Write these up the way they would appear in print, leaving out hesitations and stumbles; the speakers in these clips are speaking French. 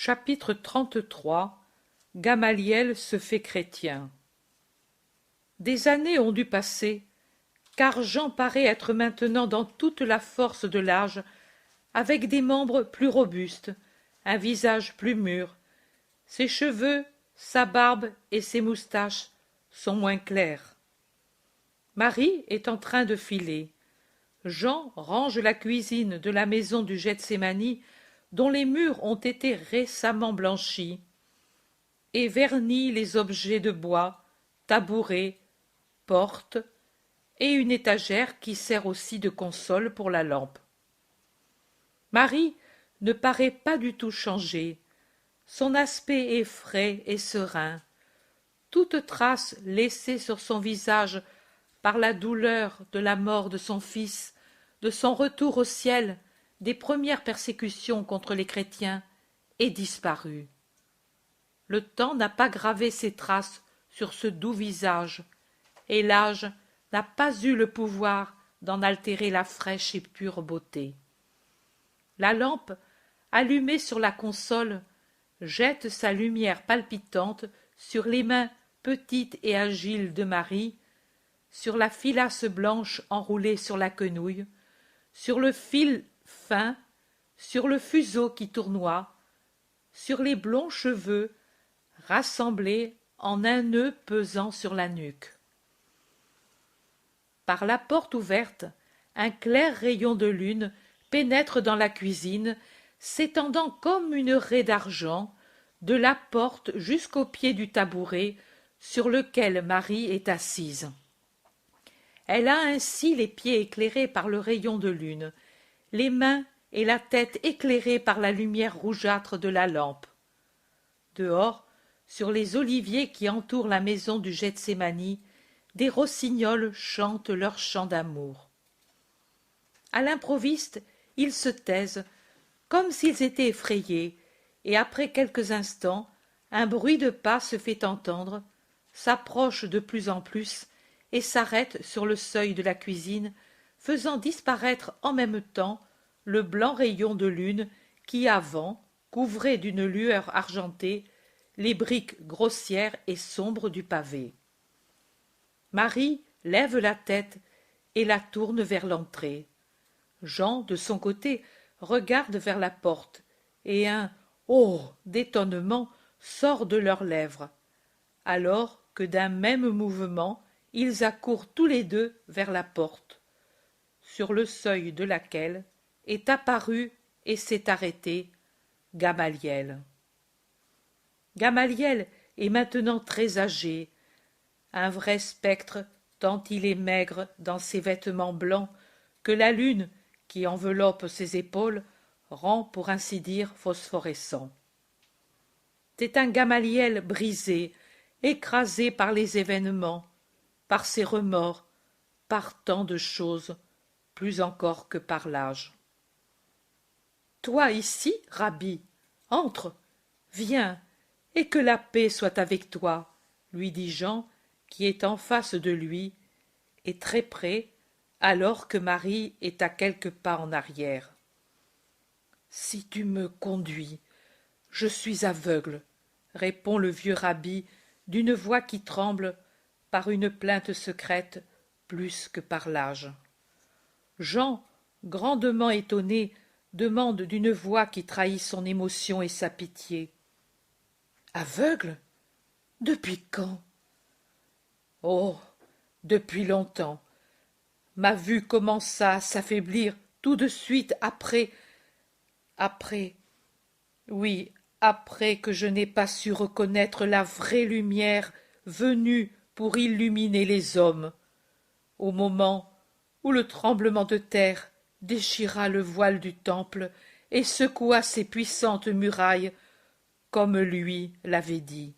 Chapitre 33. Gamaliel se fait chrétien. Des années ont dû passer, car Jean paraît être maintenant dans toute la force de l'âge, avec des membres plus robustes, un visage plus mûr. Ses cheveux, sa barbe et ses moustaches sont moins clairs. Marie est en train de filer. Jean range la cuisine de la maison du Gethsémani, dont les murs ont été récemment blanchis, et vernit les objets de bois, tabourets, portes, et une étagère qui sert aussi de console pour la lampe. Marie ne paraît pas du tout changée. Son aspect est frais et serein. Toute trace laissée sur son visage par la douleur de la mort de son fils, de son retour au ciel, des premières persécutions contre les chrétiens, est disparue. Le temps n'a pas gravé ses traces sur ce doux visage, et l'âge n'a pas eu le pouvoir d'en altérer la fraîche et pure beauté. La lampe, allumée sur la console, jette sa lumière palpitante sur les mains petites et agiles de Marie, sur la filasse blanche enroulée sur la quenouille, sur le fil fin, sur le fuseau qui tournoie, sur les blonds cheveux rassemblés en un nœud pesant sur la nuque. Par la porte ouverte, un clair rayon de lune pénètre dans la cuisine, s'étendant comme une raie d'argent de la porte jusqu'au pied du tabouret sur lequel Marie est assise. Elle a ainsi les pieds éclairés par le rayon de lune, les mains et la tête éclairées par la lumière rougeâtre de la lampe. Dehors, sur les oliviers qui entourent la maison du Gethsémani, des rossignols chantent leur chant d'amour. À l'improviste, ils se taisent, comme s'ils étaient effrayés, et après quelques instants, un bruit de pas se fait entendre, s'approche de plus en plus, et s'arrête sur le seuil de la cuisine, faisant disparaître en même temps le blanc rayon de lune qui avant couvrait d'une lueur argentée les briques grossières et sombres du pavé. Marie lève la tête et la tourne vers l'entrée. Jean, de son côté, regarde vers la porte, et un « oh » d'étonnement sort de leurs lèvres, alors que d'un même mouvement, ils accourent tous les deux vers la porte, sur le seuil de laquelle est apparu et s'est arrêté Gamaliel. Gamaliel est maintenant très âgé, un vrai spectre tant il est maigre dans ses vêtements blancs que la lune, qui enveloppe ses épaules, rend pour ainsi dire phosphorescent. C'est un Gamaliel brisé, écrasé par les événements, par ses remords, par tant de choses, plus encore que par l'âge. Toi ici, Rabbi, entre, viens, et que la paix soit avec toi, lui dit Jean, qui est en face de lui, et très près, alors que Marie est à quelques pas en arrière. Si tu me conduis, je suis aveugle, répond le vieux rabbi d'une voix qui tremble par une plainte secrète plus que par l'âge. Jean, grandement étonné, demande d'une voix qui trahit son émotion et sa pitié. Aveugle? Depuis quand? Oh, depuis longtemps. Ma vue commença à s'affaiblir tout de suite après, oui, après que je n'ai pas su reconnaître la vraie lumière venue pour illuminer les hommes, au moment où le tremblement de terre déchira le voile du temple et secoua ses puissantes murailles, comme lui l'avait dit.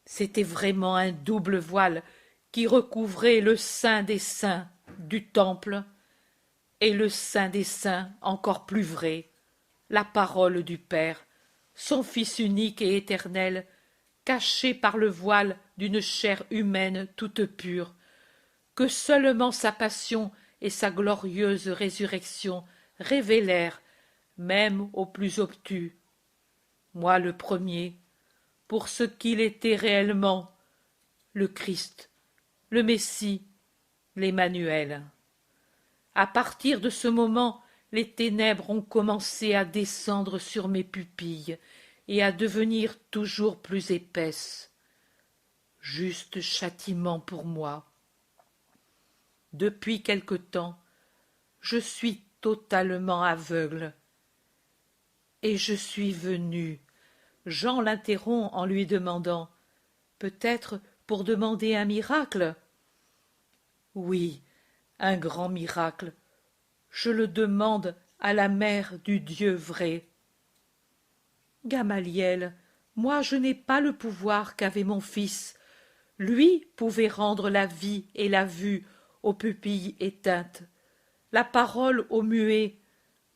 C'était vraiment un double voile qui recouvrait le Saint des Saints du temple et le Saint des Saints encore plus vrai, la parole du Père, son Fils unique et éternel, caché par le voile d'une chair humaine toute pure, que seulement sa passion et sa glorieuse résurrection révélèrent, même aux plus obtus. moi le premier, pour ce qu'il était réellement, le Christ, le Messie, l'Emmanuel. À partir de ce moment, les ténèbres ont commencé à descendre sur mes pupilles et à devenir toujours plus épaisses. Juste châtiment pour moi. Depuis quelque temps, je suis totalement aveugle. Et je suis venu. Jean l'interrompt en lui demandant « Peut-être pour demander un miracle ?» Oui, un grand miracle. Je le demande à la mère du Dieu vrai. Gamaliel, moi je n'ai pas le pouvoir qu'avait mon fils. Lui pouvait rendre la vie et la vue aux pupilles éteintes, la parole aux muets,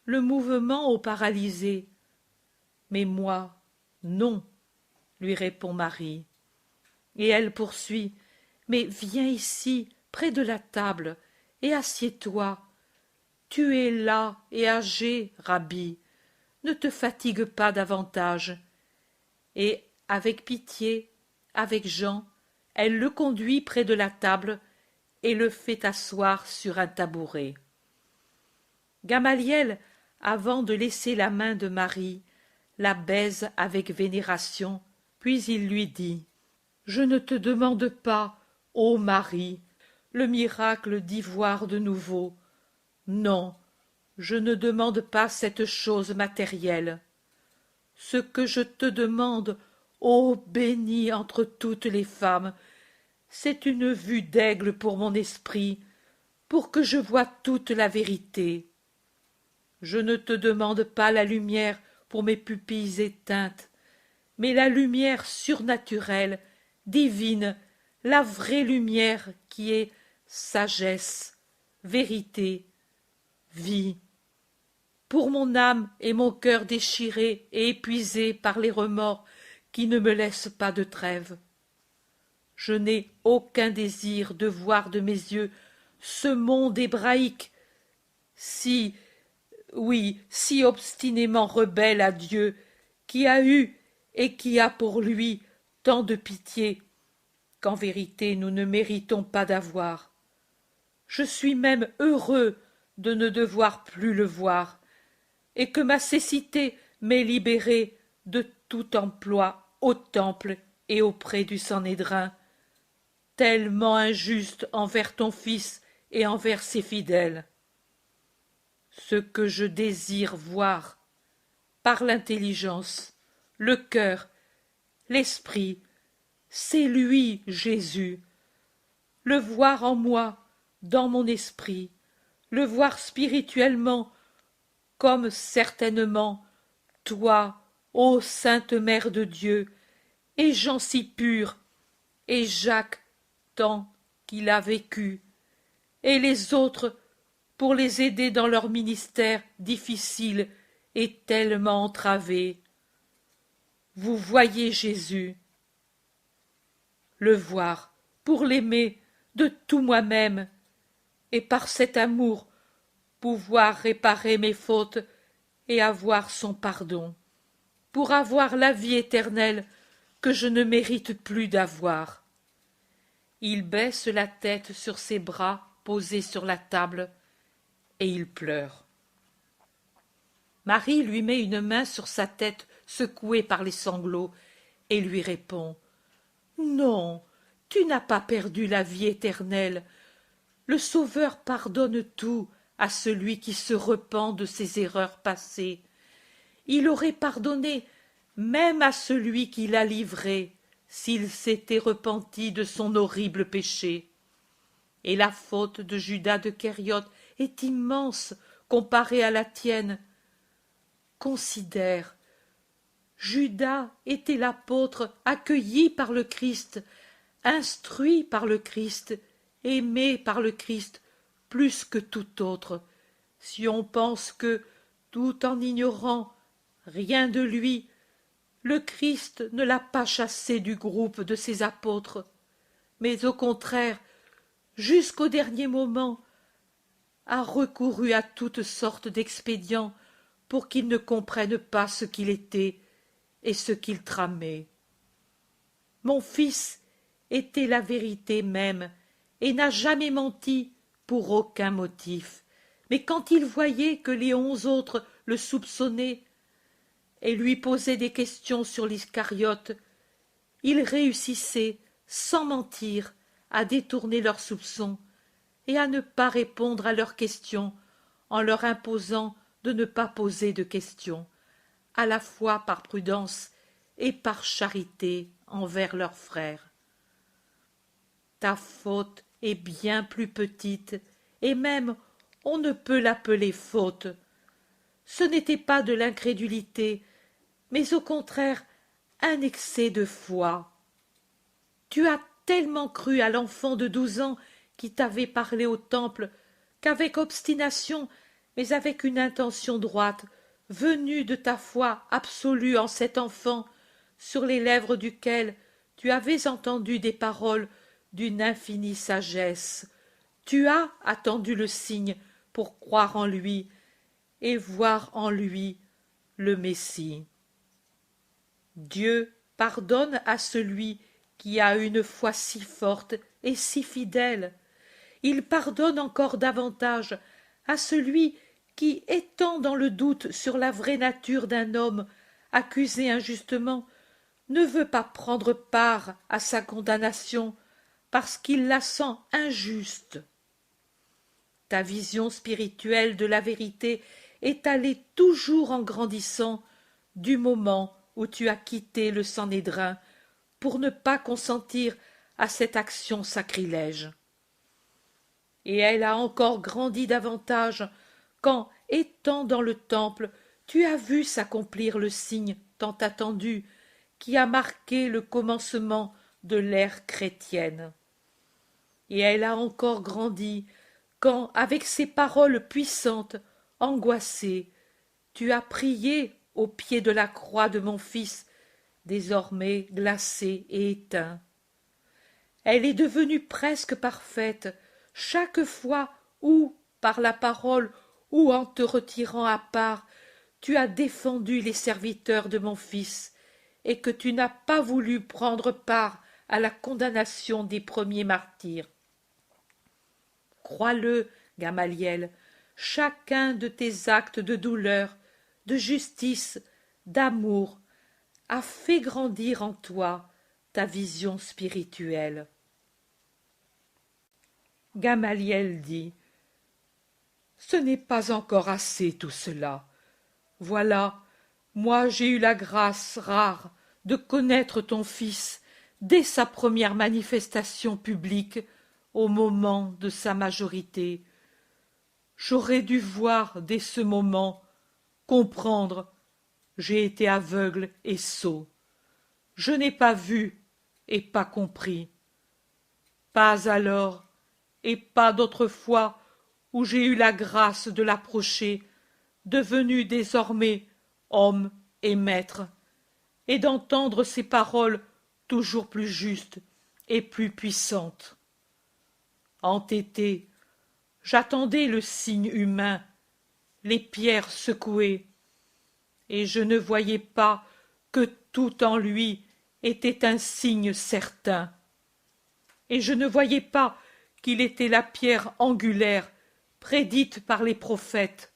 le mouvement aux paralysés. Mais moi, non, lui répond Marie. Et elle poursuit. Mais viens ici, près de la table, et assieds-toi. Tu es las et âgé, Rabbi. Ne te fatigue pas davantage. Et, avec pitié, avec Jean, elle le conduit près de la table et le fait asseoir sur un tabouret. Gamaliel, avant de laisser la main de Marie, la baise avec vénération, puis il lui dit « Je ne te demande pas, ô Marie, le miracle d'y voir de nouveau. Non, je ne demande pas cette chose matérielle. Ce que je te demande, ô bénie entre toutes les femmes, c'est une vue d'aigle pour mon esprit, pour que je voie toute la vérité. Je ne te demande pas la lumière pour mes pupilles éteintes, mais la lumière surnaturelle, divine, la vraie lumière qui est sagesse, vérité, vie. Pour mon âme et mon cœur déchirés et épuisés par les remords qui ne me laissent pas de trêve. Je n'ai aucun désir de voir de mes yeux ce monde hébraïque, si obstinément rebelle à Dieu, qui a eu et qui a pour lui tant de pitié, qu'en vérité nous ne méritons pas d'avoir. Je suis même heureux de ne devoir plus le voir, et que ma cécité m'ait libéré de tout emploi au temple et auprès du Sanhédrin, tellement injuste envers ton Fils et envers ses fidèles. Ce que je désire voir, par l'intelligence, le cœur, l'esprit, c'est lui, Jésus. Le voir en moi, dans mon esprit, le voir spirituellement, comme certainement toi, ô Sainte Mère de Dieu, et Jean si pur, et Jacques tant qu'il a vécu, et les autres pour les aider dans leur ministère difficile et tellement entravé. Vous voyez Jésus. Le voir, pour l'aimer de tout moi-même, et par cet amour pouvoir réparer mes fautes et avoir son pardon, pour avoir la vie éternelle que je ne mérite plus d'avoir. Il baisse la tête sur ses bras posés sur la table, et il pleure. Marie lui met une main sur sa tête secouée par les sanglots, et lui répond « Non, tu n'as pas perdu la vie éternelle. Le Sauveur pardonne tout à celui qui se repent de ses erreurs passées. Il aurait pardonné même à celui qui l'a livré, s'il s'était repenti de son horrible péché. Et la faute de Judas de Kériote est immense comparée à la tienne. Considère, Judas était l'apôtre accueilli par le Christ, instruit par le Christ, aimé par le Christ plus que tout autre. Si on pense que, tout en ignorant rien de lui, le Christ ne l'a pas chassé du groupe de ses apôtres, mais au contraire, jusqu'au dernier moment, a recouru à toutes sortes d'expédients pour qu'il ne comprenne pas ce qu'il était et ce qu'il tramait. Mon fils était la vérité même, et n'a jamais menti pour aucun motif. Mais quand il voyait que les 11 autres le soupçonnaient et lui posaient des questions sur l'Iscariote, il réussissait, sans mentir, à détourner leurs soupçons et à ne pas répondre à leurs questions en leur imposant de ne pas poser de questions, à la fois par prudence et par charité envers leurs frères. Ta faute est bien plus petite, et même on ne peut l'appeler faute. Ce n'était pas de l'incrédulité, mais au contraire un excès de foi. Tu as tellement cru à l'enfant de 12 ans qui t'avait parlé au temple qu'avec obstination, mais avec une intention droite, venue de ta foi absolue en cet enfant, sur les lèvres duquel tu avais entendu des paroles d'une infinie sagesse. Tu as attendu le signe pour croire en lui et voir en lui le Messie. Dieu pardonne à celui qui a une foi si forte et si fidèle. Il pardonne encore davantage à celui qui, étant dans le doute sur la vraie nature d'un homme accusé injustement, ne veut pas prendre part à sa condamnation parce qu'il la sent injuste. Ta vision spirituelle de la vérité est allée toujours en grandissant du moment où tu as quitté le Sanhédrin pour ne pas consentir à cette action sacrilège. Et elle a encore grandi davantage quand, étant dans le temple, tu as vu s'accomplir le signe tant attendu qui a marqué le commencement de l'ère chrétienne. Et elle a encore grandi quand, avec ces paroles puissantes, angoissées, tu as prié au pied de la croix de mon fils, désormais glacé et éteint. Elle est devenue presque parfaite chaque fois où, par la parole ou en te retirant à part, tu as défendu les serviteurs de mon fils, et que tu n'as pas voulu prendre part à la condamnation des premiers martyrs. Crois-le, Gamaliel, chacun de tes actes de douleur, de justice, d'amour, a fait grandir en toi ta vision spirituelle. Gamaliel dit: ce n'est pas encore assez tout cela. Voilà, moi j'ai eu la grâce rare de connaître ton fils dès sa première manifestation publique, au moment de sa majorité. J'aurais dû voir dès ce moment, comprendre. J'ai été aveugle et sot. Je n'ai pas vu et pas compris. Pas alors et pas d'autre fois où j'ai eu la grâce de l'approcher, devenu désormais homme et maître, et d'entendre ses paroles toujours plus justes et plus puissantes. Entêté, j'attendais le signe humain, les pierres secouées, et je ne voyais pas que tout en lui était un signe certain, et je ne voyais pas qu'il était la pierre angulaire prédite par les prophètes,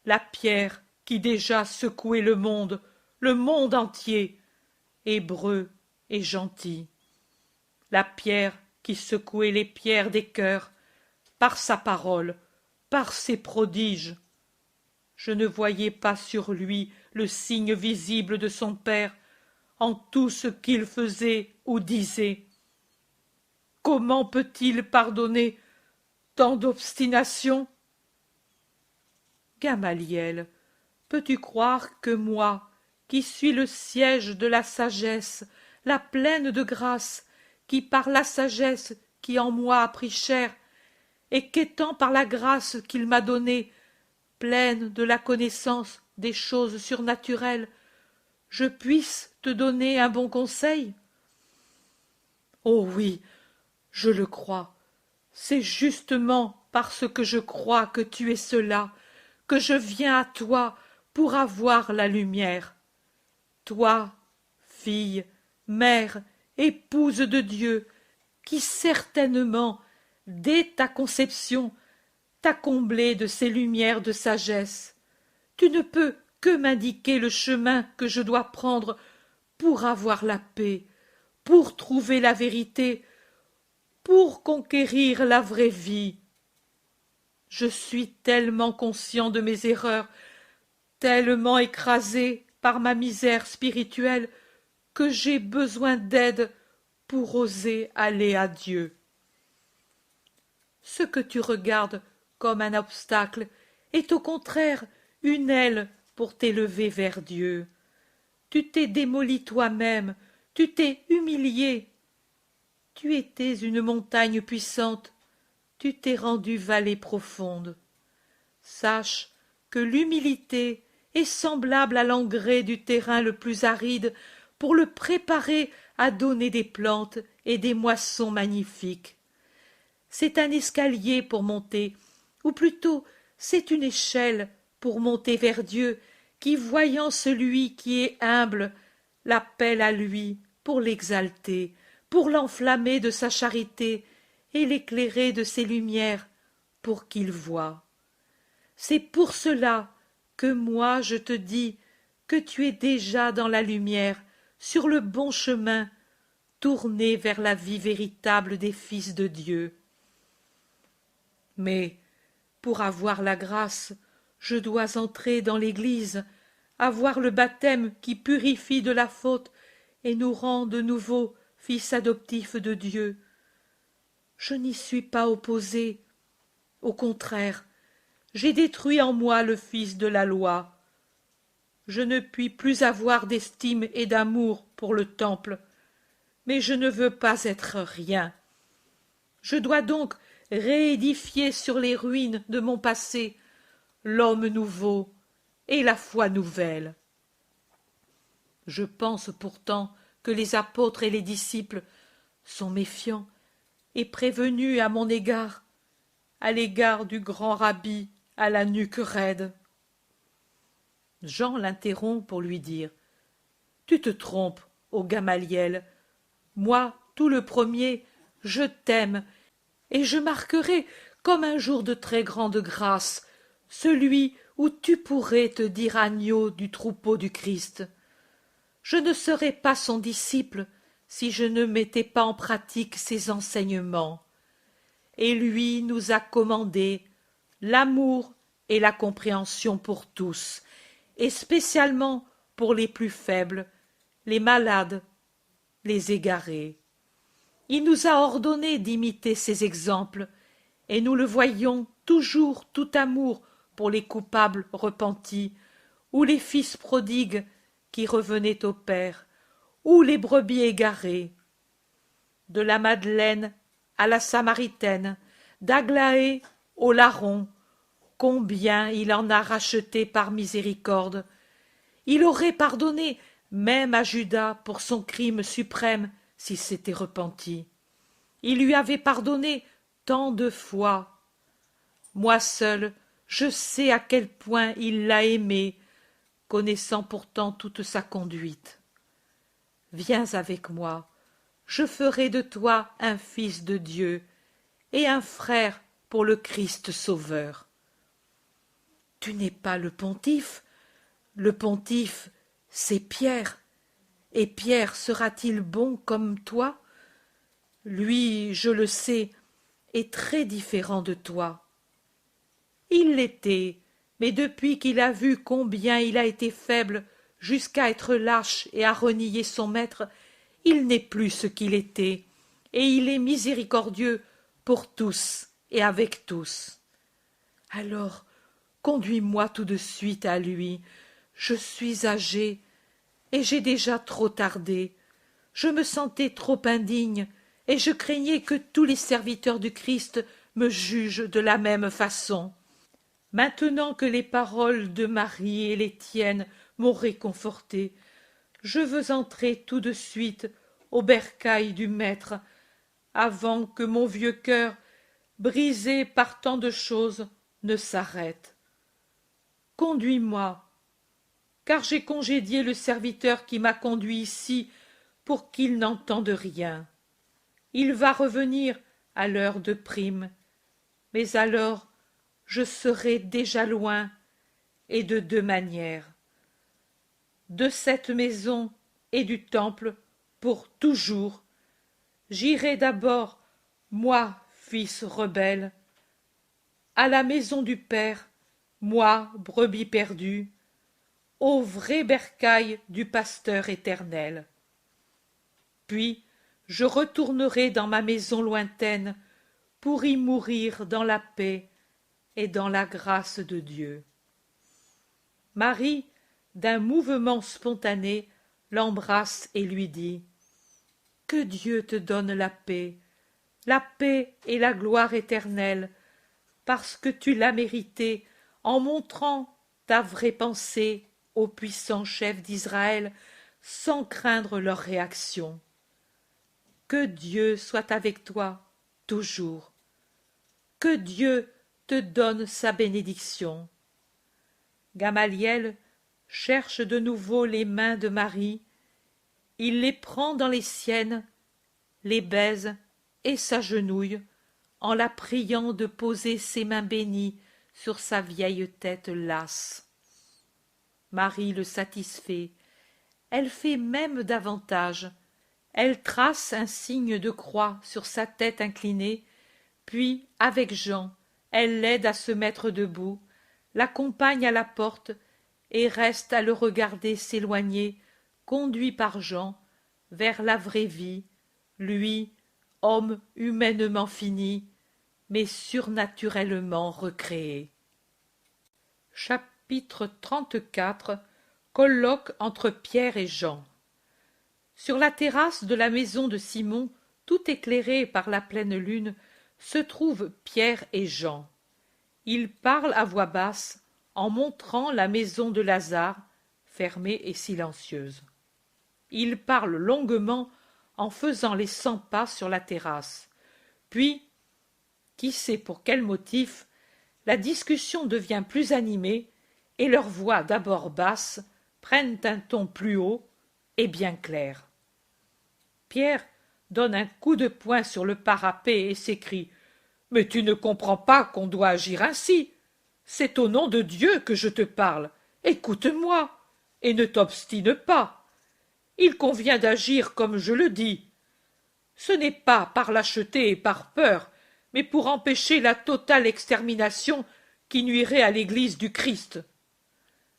la pierre qui déjà secouait le monde entier, hébreu et gentil, la pierre qui secouait les pierres des cœurs par sa parole, par ses prodiges. Je ne voyais pas sur lui le signe visible de son Père en tout ce qu'il faisait ou disait. Comment peut-il pardonner tant d'obstination? Gamaliel, peux-tu croire que moi, qui suis le siège de la sagesse, la pleine de grâce, qui par la sagesse qui en moi a pris chair, et qu'étant par la grâce qu'il m'a donnée, pleine de la connaissance des choses surnaturelles, je puisse te donner un bon conseil? Oh oui, je le crois. C'est justement parce que je crois que tu es cela que je viens à toi pour avoir la lumière. toi, fille, mère, épouse de Dieu, qui certainement, dès ta conception, t'a comblée de ces lumières de sagesse, tu ne peux que m'indiquer le chemin que je dois prendre pour avoir la paix, pour trouver la vérité, pour conquérir la vraie vie. Je suis tellement conscient de mes erreurs, tellement écrasé par ma misère spirituelle, que j'ai besoin d'aide pour oser aller à Dieu. Ce que tu regardes comme un obstacle est au contraire une aile pour t'élever vers Dieu. Tu t'es démoli toi-même, tu t'es humilié. Tu étais une montagne puissante, tu t'es rendu vallée profonde. Sache que l'humilité est semblable à l'engrais du terrain le plus aride pour le préparer à donner des plantes et des moissons magnifiques. C'est un escalier pour monter, ou plutôt c'est une échelle pour monter vers Dieu, qui, voyant celui qui est humble, l'appelle à lui pour l'exalter, pour l'enflammer de sa charité et l'éclairer de ses lumières, pour qu'il voie. C'est pour cela que moi je te dis que tu es déjà dans la lumière, sur le bon chemin, tourné vers la vie véritable des fils de Dieu. Mais, pour avoir la grâce, je dois entrer dans l'Église, avoir le baptême qui purifie de la faute et nous rend de nouveau fils adoptifs de Dieu. Je n'y suis pas opposé. Au contraire, j'ai détruit en moi le fils de la loi. Je ne puis plus avoir d'estime et d'amour pour le temple, mais je ne veux pas être rien. Je dois donc réédifier sur les ruines de mon passé l'homme nouveau et la foi nouvelle. Je pense pourtant que les apôtres et les disciples sont méfiants et prévenus à mon égard, à l'égard du grand rabbi à la nuque raide. Jean l'interrompt pour lui dire « Tu te trompes, ô Gamaliel. Moi, tout le premier, je t'aime, et je marquerai comme un jour de très grande grâce celui où tu pourrais te dire agneau du troupeau du Christ. Je ne serais pas son disciple si je ne mettais pas en pratique ses enseignements. Et lui nous a commandé l'amour et la compréhension pour tous, et spécialement pour les plus faibles, les malades, les égarés. Il nous a ordonné d'imiter ses exemples, et nous le voyons toujours tout amour pour les coupables repentis, ou les fils prodigues qui revenaient au Père, ou les brebis égarées. De la Madeleine à la Samaritaine, d'Aglaé au larron, combien il en a racheté par miséricorde. Il aurait pardonné même à Judas pour son crime suprême s'il s'était repenti. Il lui avait pardonné tant de fois. Moi seul, je sais à quel point il l'a aimé, connaissant pourtant toute sa conduite. Viens avec moi, je ferai de toi un fils de Dieu et un frère pour le Christ Sauveur. Tu n'es pas le pontife, c'est Pierre, et Pierre sera-t-il bon comme toi? Lui, je le sais, est très différent de toi. Il l'était, mais depuis qu'il a vu combien il a été faible jusqu'à être lâche et à renier son maître, il n'est plus ce qu'il était, et il est miséricordieux pour tous et avec tous. Alors, conduis-moi tout de suite à lui. Je suis âgé, et j'ai déjà trop tardé. Je me sentais trop indigne, et je craignais que tous les serviteurs du Christ me jugent de la même façon. Maintenant que les paroles de Marie et les tiennes m'ont réconforté, je veux entrer tout de suite au bercail du Maître, avant que mon vieux cœur, brisé par tant de choses, ne s'arrête. Conduis-moi. car j'ai congédié le serviteur qui m'a conduit ici pour qu'il n'entende rien. Il va revenir à l'heure de prime, mais alors je serai déjà loin, et de deux manières. De cette maison et du temple pour toujours. J'irai d'abord, moi, fils rebelle, à la maison du Père, moi, brebis perdue, au vrai bercail du pasteur éternel. Puis je retournerai dans ma maison lointaine pour y mourir dans la paix et dans la grâce de Dieu. Marie, d'un mouvement spontané, l'embrasse et lui dit « Que Dieu te donne la paix et la gloire éternelle, parce que tu l'as méritée en montrant ta vraie pensée aux puissants chefs d'Israël sans craindre leur réaction. Que Dieu soit avec toi toujours. Que Dieu te donne sa bénédiction. » Gamaliel cherche de nouveau les mains de Marie, il les prend dans les siennes, les baise et s'agenouille en la priant de poser ses mains bénies sur sa vieille tête lasse. Marie le satisfait, elle fait même davantage, elle trace un signe de croix sur sa tête inclinée, puis, avec Jean, elle l'aide à se mettre debout, l'accompagne à la porte et reste à le regarder s'éloigner, conduit par Jean, vers la vraie vie, lui, homme humainement fini, mais surnaturellement recréé. Chapitre 34. Colloque entre Pierre et Jean. Sur la terrasse de la maison de Simon, tout éclairée par la pleine lune, se trouvent Pierre et Jean. Ils parlent à voix basse, en montrant la maison de Lazare, fermée et silencieuse. Ils parlent longuement en faisant les 100 pas sur la terrasse. Puis, qui sait pour quel motif, la discussion devient plus animée et leurs voix d'abord basses prennent un ton plus haut et bien clair. Pierre donne un coup de poing sur le parapet et s'écrie « Mais tu ne comprends pas qu'on doit agir ainsi. C'est au nom de Dieu que je te parle. Écoute-moi et ne t'obstine pas. Il convient d'agir comme je le dis. Ce n'est pas par lâcheté et par peur, mais pour empêcher la totale extermination qui nuirait à l'Église du Christ.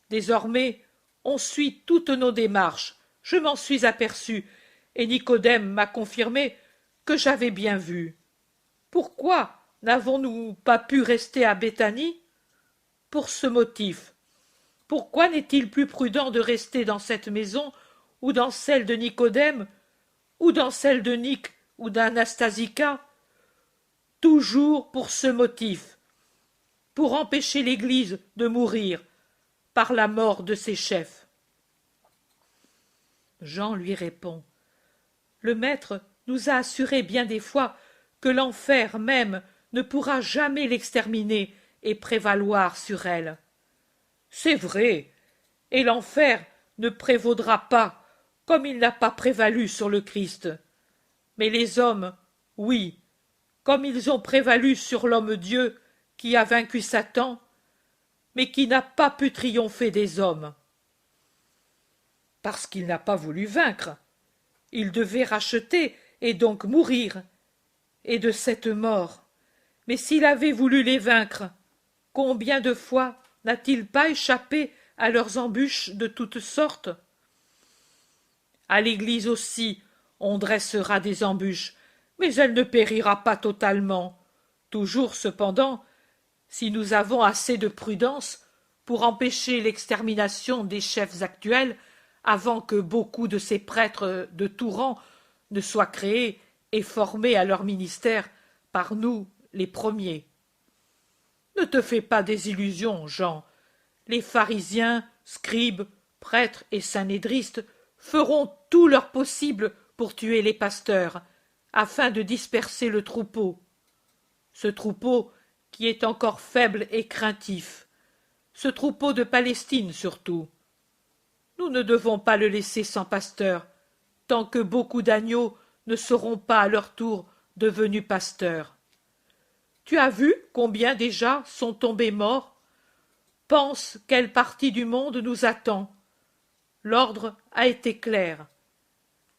Désormais, on suit toutes nos démarches, je m'en suis aperçu, et Nicodème m'a confirmé que j'avais bien vu. Pourquoi n'avons-nous pas pu rester à Béthanie? Pour ce motif. Pourquoi n'est-il plus prudent de rester dans cette maison, ou dans celle de Nicodème, ou dans celle de Nic ou d'Anastasica? Toujours pour ce motif, pour empêcher l'Église de mourir par la mort de ses chefs. Jean lui répond. Le Maître nous a assuré bien des fois que l'enfer même ne pourra jamais l'exterminer et prévaloir sur elle. C'est vrai, et l'enfer ne prévaudra pas, comme il n'a pas prévalu sur le Christ. Mais les hommes, oui, comme ils ont prévalu sur l'homme-dieu qui a vaincu Satan, mais qui n'a pas pu triompher des hommes. Parce qu'il n'a pas voulu vaincre. Il devait racheter et donc mourir. Et de cette mort. Mais s'il avait voulu les vaincre, combien de fois n'a-t-il pas échappé à leurs embûches de toutes sortes? À l'Église aussi, on dressera des embûches, mais elle ne périra pas totalement. Toujours, cependant, si nous avons assez de prudence pour empêcher l'extermination des chefs actuels avant que beaucoup de ces prêtres de tout rang ne soient créés et formés à leur ministère par nous les premiers. Ne te fais pas des illusions, Jean. Les pharisiens, scribes, prêtres et synhédristes feront tout leur possible pour tuer les pasteurs, afin de disperser le troupeau. Ce troupeau qui est encore faible et craintif. Ce troupeau de Palestine surtout. Nous ne devons pas le laisser sans pasteur, tant que beaucoup d'agneaux ne seront pas à leur tour devenus pasteurs. Tu as vu combien déjà sont tombés morts? Pense quelle partie du monde nous attend. L'ordre a été clair.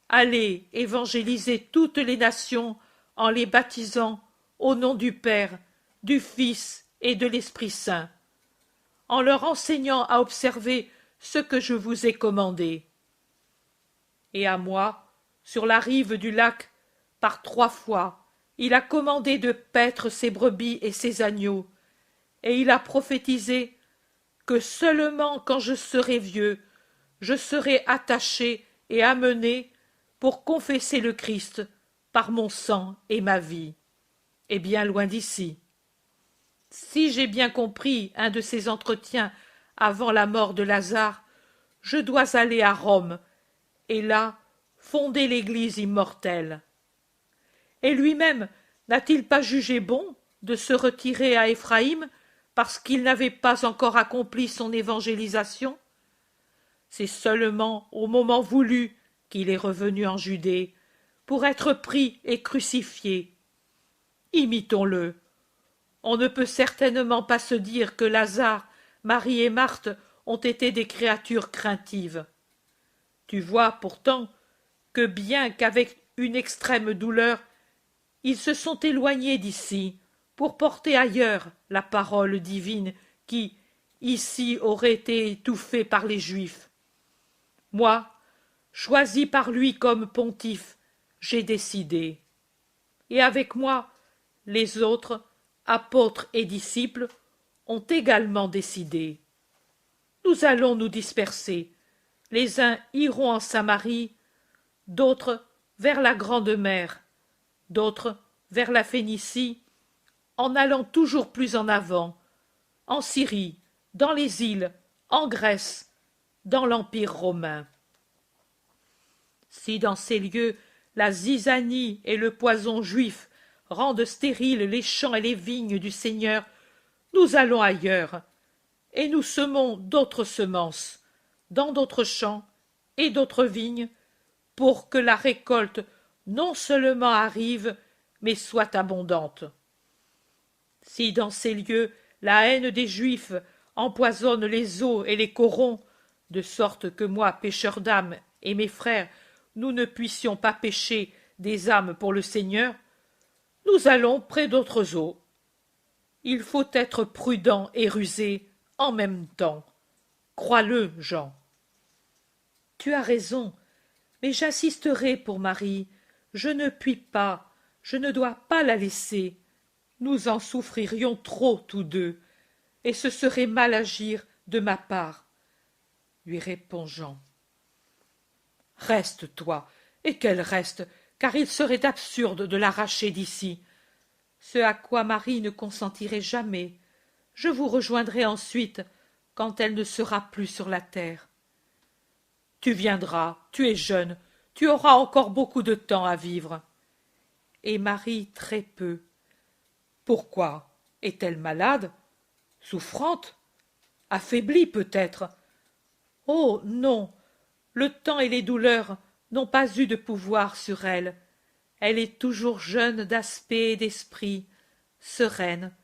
Allez évangéliser toutes les nations en les baptisant au nom du Père, du Fils et de l'Esprit Saint, en leur enseignant à observer ce que je vous ai commandé. Et à moi, sur la rive du lac, par 3 fois, il a commandé de paître ses brebis et ses agneaux, et il a prophétisé que seulement quand je serai vieux, je serai attaché et amené pour confesser le Christ par mon sang et ma vie, et bien loin d'ici. Si j'ai bien compris un de ces entretiens avant la mort de Lazare, je dois aller à Rome, et là fonder l'Église immortelle. Et lui-même n'a-t-il pas jugé bon de se retirer à Éphraïm parce qu'il n'avait pas encore accompli son évangélisation? C'est seulement au moment voulu qu'il est revenu en Judée, pour être pris et crucifié. Imitons-le. On ne peut certainement pas se dire que Lazare, Marie et Marthe ont été des créatures craintives. Tu vois pourtant que bien qu'avec une extrême douleur, ils se sont éloignés d'ici pour porter ailleurs la parole divine qui, ici, aurait été étouffée par les Juifs. Moi, choisi par lui comme pontife, j'ai décidé. Et avec moi, les autres, apôtres et disciples, ont également décidé. Nous allons nous disperser. Les uns iront en Samarie, d'autres vers la Grande Mer, d'autres vers la Phénicie, en allant toujours plus en avant, en Syrie, dans les îles, en Grèce, dans l'Empire romain. Si dans ces lieux la zizanie et le poison juif rendent stériles les champs et les vignes du Seigneur, nous allons ailleurs, et nous semons d'autres semences, dans d'autres champs et d'autres vignes, pour que la récolte non seulement arrive, mais soit abondante. Si dans ces lieux la haine des Juifs empoisonne les eaux et les corrompt, de sorte que moi, pécheur d'âmes, et mes frères, nous ne puissions pas pêcher des âmes pour le Seigneur, nous allons près d'autres eaux. Il faut être prudent et rusé en même temps. Crois-le, Jean. Tu as raison, mais j'insisterai pour Marie. Je ne puis pas, je ne dois pas la laisser. Nous en souffririons trop tous deux, et ce serait mal agir de ma part, lui répond Jean. Reste, toi, et qu'elle reste, car il serait absurde de l'arracher d'ici, ce à quoi Marie ne consentirait jamais. Je vous rejoindrai ensuite, quand elle ne sera plus sur la terre. Tu viendras, tu es jeune, tu auras encore beaucoup de temps à vivre. Et Marie très peu. Pourquoi? Est-elle malade? Souffrante? Affaiblie peut-être? Oh non! Le temps et les douleurs n'ont pas eu de pouvoir sur elle. Elle est toujours jeune d'aspect et d'esprit, sereine,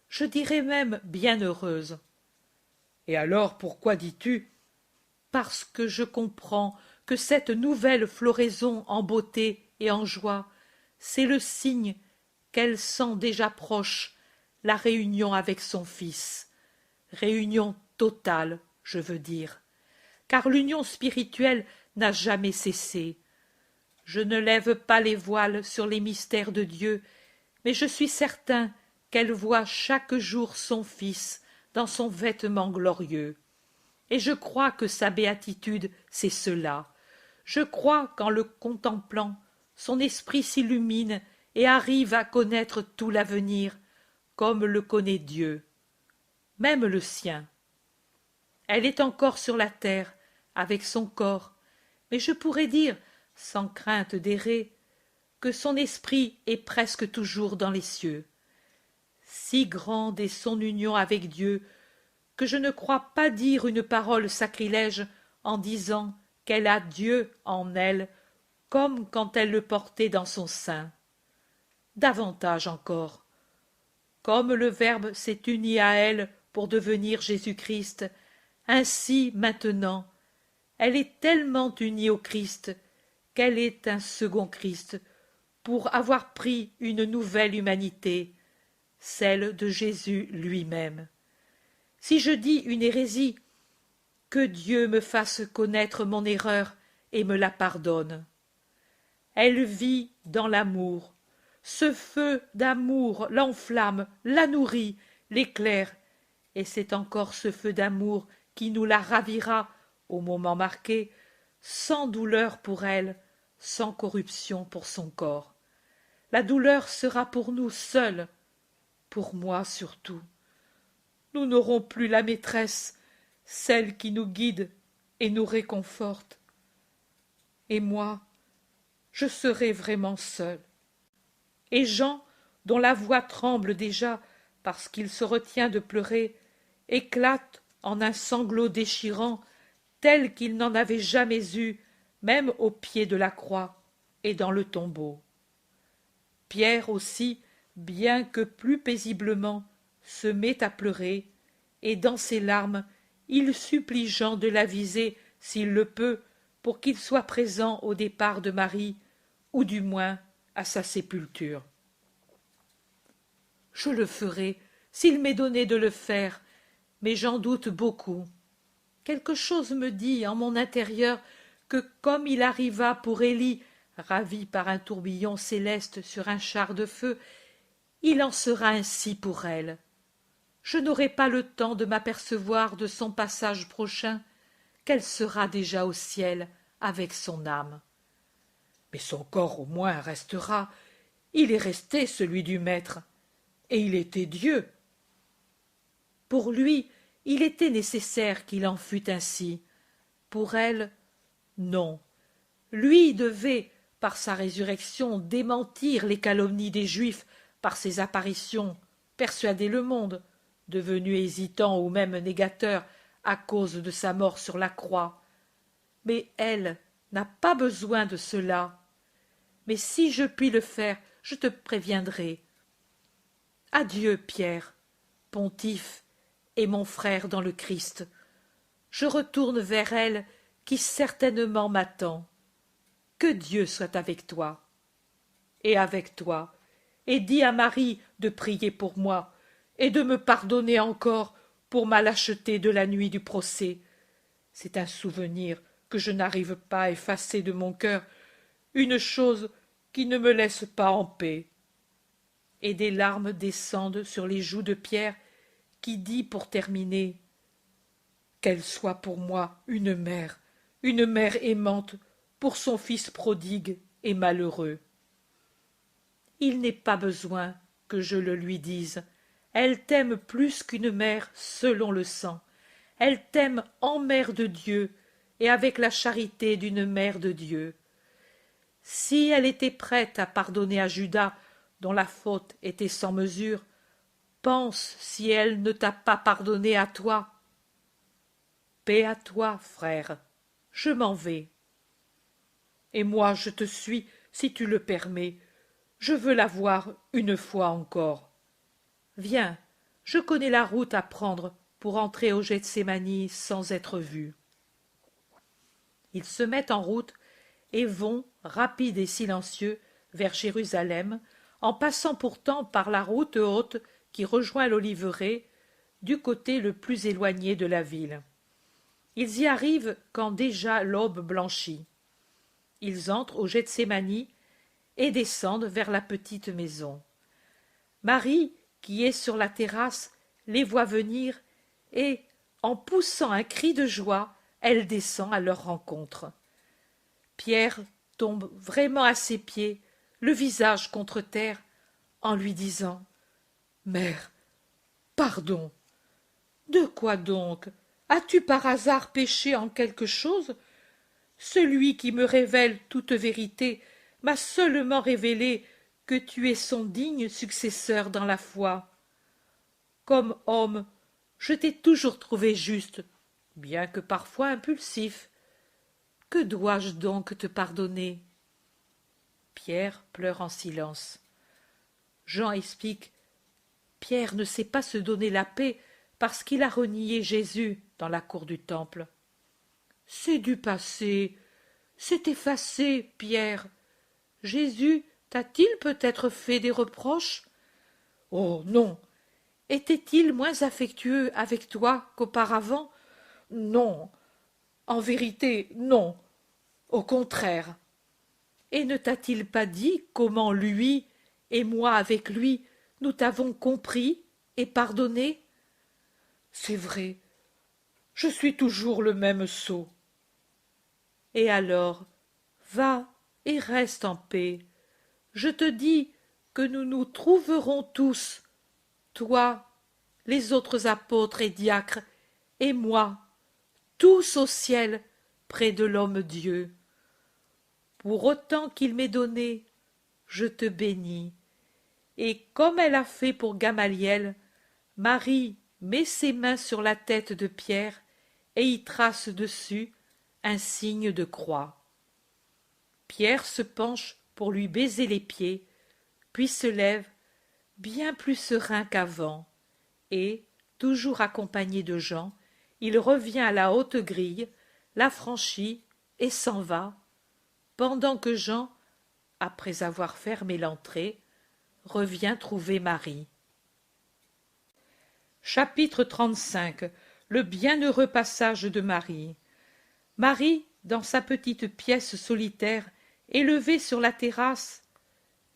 je dirais même bienheureuse. Et alors pourquoi dis-tu? Parce que je comprends que cette nouvelle floraison en beauté et en joie, c'est le signe qu'elle sent déjà proche la réunion avec son Fils, réunion totale, je veux dire, car l'union spirituelle n'a jamais cessé. Je ne lève pas les voiles sur les mystères de Dieu, mais je suis certain qu'elle voit chaque jour son Fils dans son vêtement glorieux. Et je crois que sa béatitude, c'est cela. Je crois qu'en le contemplant, son esprit s'illumine et arrive à connaître tout l'avenir, comme le connaît Dieu, même le sien. Elle est encore sur la terre, avec son corps, mais je pourrais dire, sans crainte d'errer, que son esprit est presque toujours dans les cieux. Si grande est son union avec Dieu, que je ne crois pas dire une parole sacrilège en disant qu'elle a Dieu en elle, comme quand elle le portait dans son sein. Davantage encore, comme le Verbe s'est uni à elle pour devenir Jésus-Christ, ainsi maintenant, elle est tellement unie au Christ qu'elle est un second Christ pour avoir pris une nouvelle humanité, celle de Jésus lui-même. Si je dis une hérésie, que Dieu me fasse connaître mon erreur et me la pardonne. Elle vit dans l'amour. Ce feu d'amour l'enflamme, la nourrit, l'éclaire, et c'est encore ce feu d'amour qui nous la ravira au moment marqué, sans douleur pour elle, sans corruption pour son corps. La douleur sera pour nous seuls, pour moi surtout. Nous n'aurons plus la maîtresse, celle qui nous guide et nous réconforte. Et moi, je serai vraiment seul. Et Jean, dont la voix tremble déjà parce qu'il se retient de pleurer, éclate en un sanglot déchirant tel qu'il n'en avait jamais eu, même au pied de la croix et dans le tombeau. Pierre aussi, bien que plus paisiblement, se met à pleurer, et dans ses larmes, il supplie Jean de l'aviser, s'il le peut, pour qu'il soit présent au départ de Marie, ou du moins à sa sépulture. Je le ferai, s'il m'est donné de le faire, mais j'en doute beaucoup. Quelque chose me dit en mon intérieur que comme il arriva pour Élie, ravi par un tourbillon céleste sur un char de feu, il en sera ainsi pour elle. Je n'aurai pas le temps de m'apercevoir de son passage prochain, qu'elle sera déjà au ciel avec son âme. Mais son corps au moins restera. Il est resté celui du Maître, et il était Dieu. Pour lui, il était nécessaire qu'il en fût ainsi. Pour elle, non. Lui devait, par sa résurrection, démentir les calomnies des Juifs par ses apparitions, persuader le monde, devenu hésitant ou même négateur à cause de sa mort sur la croix. Mais elle n'a pas besoin de cela. Mais si je puis le faire, je te préviendrai. Adieu, Pierre, pontife, et mon frère dans le Christ. Je retourne vers elle qui certainement m'attend. Que Dieu soit avec toi. Et avec toi. Et dis à Marie de prier pour moi, et de me pardonner encore pour ma lâcheté de la nuit du procès. C'est un souvenir que je n'arrive pas à effacer de mon cœur, une chose qui ne me laisse pas en paix. Et des larmes descendent sur les joues de Pierre, qui dit pour terminer: qu'elle soit pour moi une mère aimante pour son fils prodigue et malheureux. Il n'est pas besoin que je le lui dise. Elle t'aime plus qu'une mère selon le sang. Elle t'aime en mère de Dieu et avec la charité d'une mère de Dieu. Si elle était prête à pardonner à Judas, dont la faute était sans mesure, pense si elle ne t'a pas pardonné à toi. Paix à toi, frère, je m'en vais. Et moi je te suis, si tu le permets. Je veux la voir une fois encore. Viens, je connais la route à prendre pour entrer au Gethsémani sans être vus. Ils se mettent en route et vont, rapides et silencieux, vers Jérusalem, en passant pourtant par la route haute qui rejoint l'Oliveraie, du côté le plus éloigné de la ville. Ils y arrivent quand déjà l'aube blanchit. Ils entrent au Gethsémani et descendent vers la petite maison. Marie, qui est sur la terrasse, les voit venir et, en poussant un cri de joie, elle descend à leur rencontre. Pierre tombe vraiment à ses pieds, le visage contre terre, en lui disant: « Mère, pardon. » « De quoi donc? As-tu par hasard péché en quelque chose? Celui qui me révèle toute vérité m'a seulement révélé que tu es son digne successeur dans la foi. Comme homme, je t'ai toujours trouvé juste, bien que parfois impulsif, Que dois-je donc te pardonner? Pierre pleure en silence. Jean explique. Pierre ne sait pas se donner la paix parce qu'il a renié Jésus dans la cour du temple. C'est du passé, c'est effacé, Pierre. Jésus t'a-t-il peut-être fait des reproches? Oh non. Était-il moins affectueux avec toi qu'auparavant? Non. En vérité, non. Au contraire. Et ne t'a-t-il pas dit comment lui, et moi avec lui, nous t'avons compris et pardonné? C'est vrai, je suis toujours le même sot. Et alors, va et reste en paix. Je te dis que nous nous trouverons tous, toi, les autres apôtres et diacres, et moi, tous au ciel, près de l'homme-Dieu. Pour autant qu'il m'ait donné, je te bénis. Et comme elle a fait pour Gamaliel, Marie met ses mains sur la tête de Pierre et y trace dessus un signe de croix. Pierre se penche pour lui baiser les pieds, puis se lève, bien plus serein qu'avant, et, toujours accompagné de Jean, il revient à la haute grille, la franchit et s'en va, pendant que Jean, après avoir fermé l'entrée, revient trouver Marie. Chapitre 35. Le bienheureux passage de Marie. Marie, dans sa petite pièce solitaire, élevée sur la terrasse,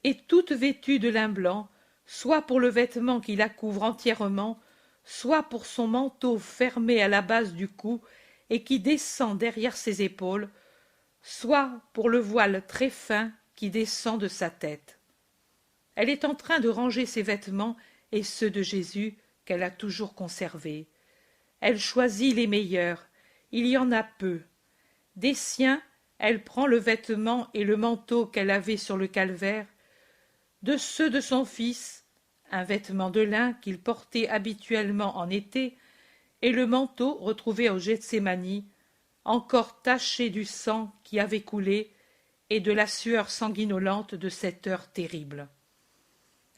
est toute vêtue de lin blanc, soit pour le vêtement qui la couvre entièrement, soit pour son manteau fermé à la base du cou et qui descend derrière ses épaules, soit pour le voile très fin qui descend de sa tête. Elle est en train de ranger ses vêtements et ceux de Jésus qu'elle a toujours conservés. Elle choisit les meilleurs, il y en a peu. Des siens, elle prend le vêtement et le manteau qu'elle avait sur le calvaire. De ceux de son fils, un vêtement de lin qu'il portait habituellement en été, et le manteau retrouvé au Gethsémani, encore taché du sang qui avait coulé et de la sueur sanguinolente de cette heure terrible.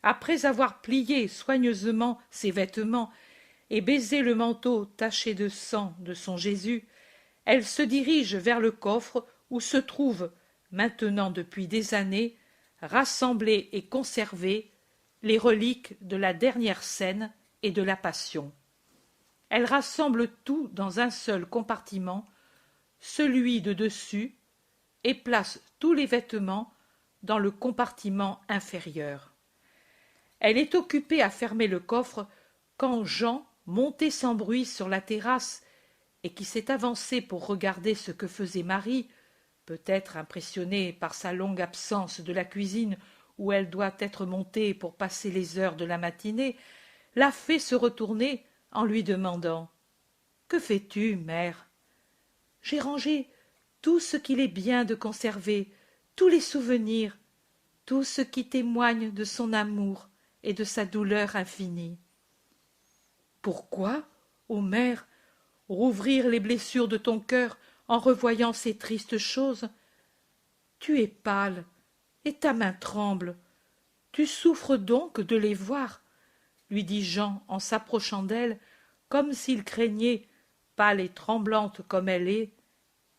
Après avoir plié soigneusement ses vêtements et baisé le manteau taché de sang de son Jésus, elle se dirige vers le coffre où se trouvent, maintenant depuis des années, rassemblées et conservées les reliques de la dernière scène et de la Passion. Elle rassemble tout dans un seul compartiment, celui de dessus, et place tous les vêtements dans le compartiment inférieur. Elle est occupée à fermer le coffre quand Jean, monté sans bruit sur la terrasse et qui s'est avancé pour regarder ce que faisait Marie, peut-être impressionné par sa longue absence de la cuisine où elle doit être montée pour passer les heures de la matinée, l'a fait se retourner en lui demandant « Que fais-tu, mère ?» « J'ai rangé tout ce qu'il est bien de conserver, tous les souvenirs, tout ce qui témoigne de son amour et de sa douleur infinie. » « Pourquoi, ô mère, rouvrir les blessures de ton cœur en revoyant ces tristes choses? Tu es pâle, et ta main tremble. Tu souffres donc de les voir, lui dit Jean en s'approchant d'elle, comme s'il craignait, pâle et tremblante comme elle est,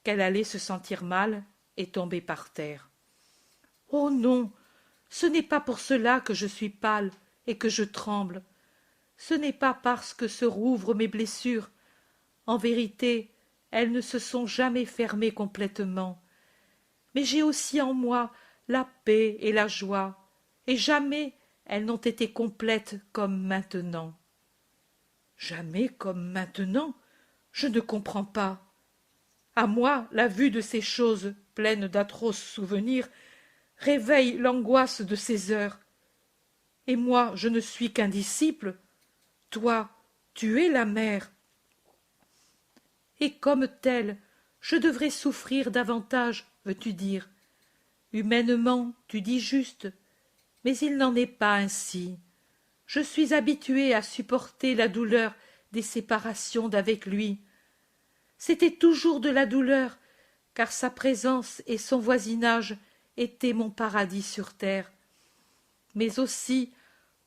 qu'elle allait se sentir mal et tomber par terre. « Oh non, ce n'est pas pour cela que je suis pâle et que je tremble. Ce n'est pas parce que se rouvrent mes blessures. En vérité, elles ne se sont jamais fermées complètement. Mais j'ai aussi en moi la paix et la joie, et jamais elles n'ont été complètes comme maintenant. » « Jamais comme maintenant? Je ne comprends pas. À moi, la vue de ces choses pleines d'atroces souvenirs réveille l'angoisse de ces heures. Et moi, je ne suis qu'un disciple. Toi, tu es la mère. Et comme telle, je devrais souffrir davantage, veux-tu dire? Humainement, tu dis juste, mais il n'en est pas ainsi. Je suis habituée à supporter la douleur des séparations d'avec lui. C'était toujours de la douleur, car sa présence et son voisinage étaient mon paradis sur terre, mais aussi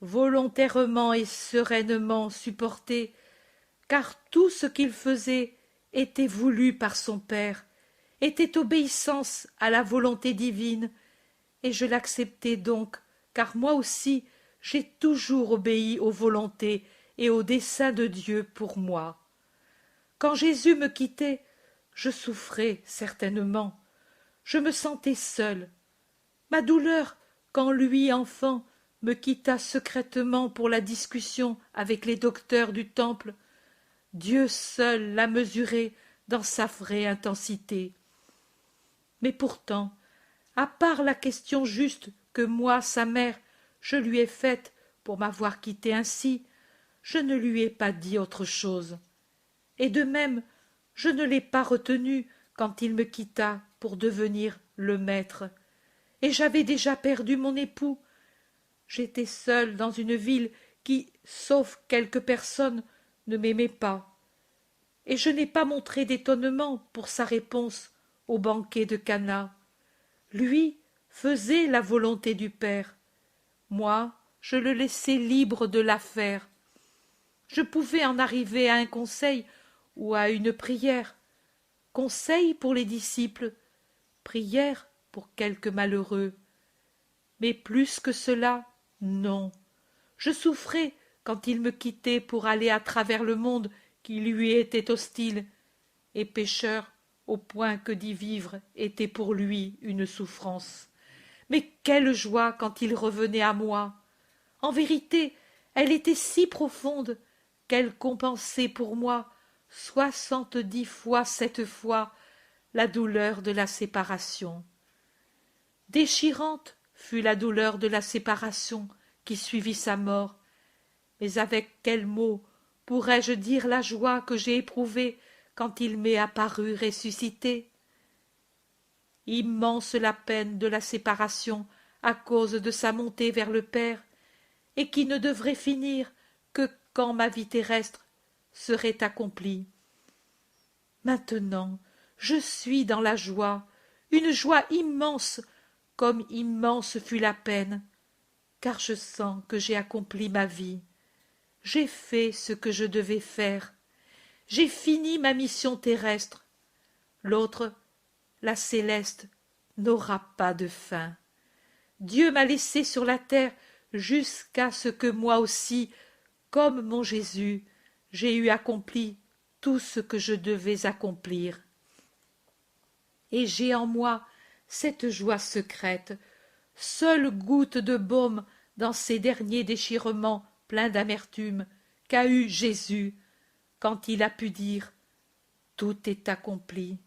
volontairement et sereinement supporté, car tout ce qu'il faisait était voulu par son Père, était obéissance à la volonté divine, et je l'acceptais donc, car moi aussi j'ai toujours obéi aux volontés et aux desseins de Dieu pour moi. Quand Jésus me quittait, je souffrais certainement, je me sentais seule. Ma douleur, quand lui, enfant, me quitta secrètement pour la discussion avec les docteurs du temple, Dieu seul l'a mesurée dans sa vraie intensité. Mais pourtant, à part la question juste que moi, sa mère, je lui ai faite pour m'avoir quitté ainsi, je ne lui ai pas dit autre chose. Et de même, je ne l'ai pas retenu quand il me quitta pour devenir le maître. Et j'avais déjà perdu mon époux. J'étais seule dans une ville qui, sauf quelques personnes, ne m'aimait pas. Et je n'ai pas montré d'étonnement pour sa réponse au banquet de Cana. Lui faisait la volonté du Père. Moi, je le laissais libre de la faire. Je pouvais en arriver à un conseil ou à une prière. Conseil pour les disciples, prière pour quelques malheureux. Mais plus que cela, non. Je souffrais quand il me quittait pour aller à travers le monde qui lui était hostile, et pécheur au point que d'y vivre était pour lui une souffrance. Mais quelle joie quand il revenait à moi! En vérité, elle était si profonde qu'elle compensait pour moi 70 fois 7 fois la douleur de la séparation. Déchirante fut la douleur de la séparation qui suivit sa mort, mais avec quels mots pourrais-je dire la joie que j'ai éprouvée quand il m'est apparu ressuscité? Immense la peine de la séparation à cause de sa montée vers le Père, et qui ne devrait finir que quand ma vie terrestre serait accomplie. Maintenant, je suis dans la joie, une joie immense, comme immense fut la peine, car je sens que j'ai accompli ma vie. J'ai fait ce que je devais faire. J'ai fini ma mission terrestre. L'autre, la céleste, n'aura pas de fin. Dieu m'a laissé sur la terre jusqu'à ce que moi aussi, comme mon Jésus, j'ai eu accompli tout ce que je devais accomplir. Et j'ai en moi cette joie secrète, seule goutte de baume dans ces derniers déchirements pleins d'amertume qu'a eu Jésus quand il a pu dire « Tout est accompli ».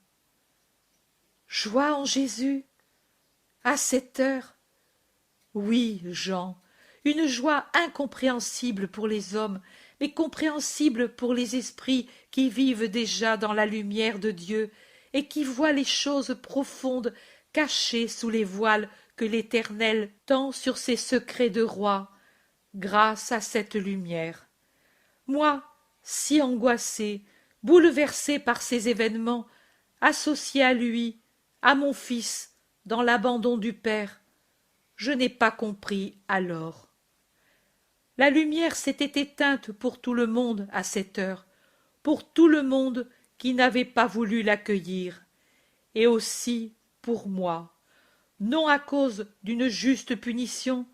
Joie en Jésus, à cette heure? Oui, Jean, une joie incompréhensible pour les hommes, mais compréhensible pour les esprits qui vivent déjà dans la lumière de Dieu et qui voient les choses profondes cachées sous les voiles que l'Éternel tend sur ses secrets de roi, grâce à cette lumière. Moi, si angoissé, bouleversé par ces événements, associé à lui, à mon fils, dans l'abandon du Père, je n'ai pas compris alors. La lumière s'était éteinte pour tout le monde à cette heure, pour tout le monde qui n'avait pas voulu l'accueillir, et aussi pour moi, non à cause d'une juste punition,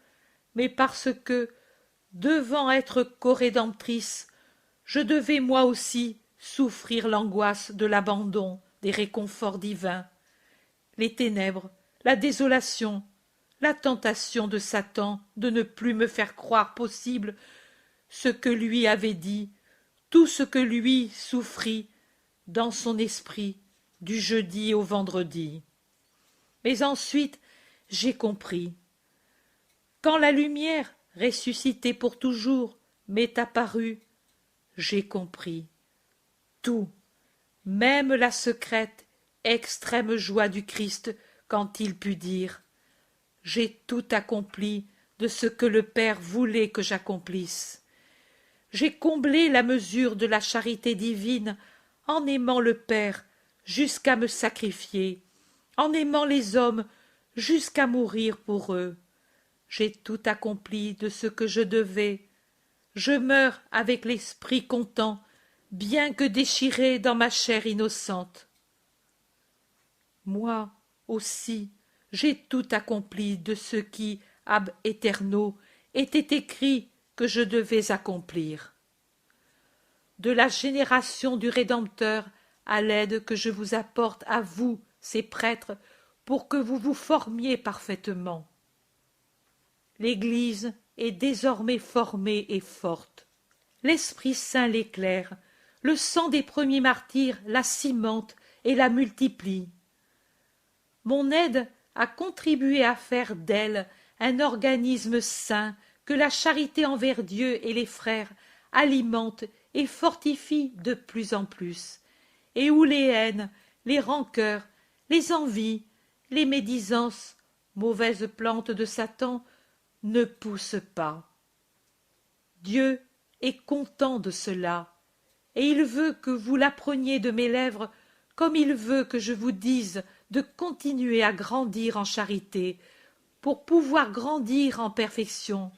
mais parce que, devant être corédemptrice, je devais moi aussi souffrir l'angoisse de l'abandon des réconforts divins, les ténèbres, la désolation, la tentation de Satan de ne plus me faire croire possible ce que lui avait dit, tout ce que lui souffrit dans son esprit du jeudi au vendredi. Mais ensuite j'ai compris. Quand la lumière, ressuscitée pour toujours, m'est apparue, j'ai compris. Tout, même la secrète, extrême joie du Christ quand il put dire « J'ai tout accompli de ce que le Père voulait que j'accomplisse. J'ai comblé la mesure de la charité divine en aimant le Père jusqu'à me sacrifier, en aimant les hommes jusqu'à mourir pour eux. J'ai tout accompli de ce que je devais. Je meurs avec l'esprit content, bien que déchiré dans ma chair innocente. Moi aussi, j'ai tout accompli de ce qui, ab aeterno, était écrit que je devais accomplir. De la génération du Rédempteur à l'aide que je vous apporte à vous, ces prêtres, pour que vous vous formiez parfaitement. L'Église est désormais formée et forte. L'Esprit Saint l'éclaire, le sang des premiers martyrs la cimente et la multiplie. Mon aide a contribué à faire d'elle un organisme sain que la charité envers Dieu et les frères alimente et fortifie de plus en plus, et où les haines, les rancœurs, les envies, les médisances, mauvaises plantes de Satan, ne poussent pas. Dieu est content de cela, et il veut que vous l'appreniez de mes lèvres, comme il veut que je vous dise de continuer à grandir en charité, pour pouvoir grandir en perfection,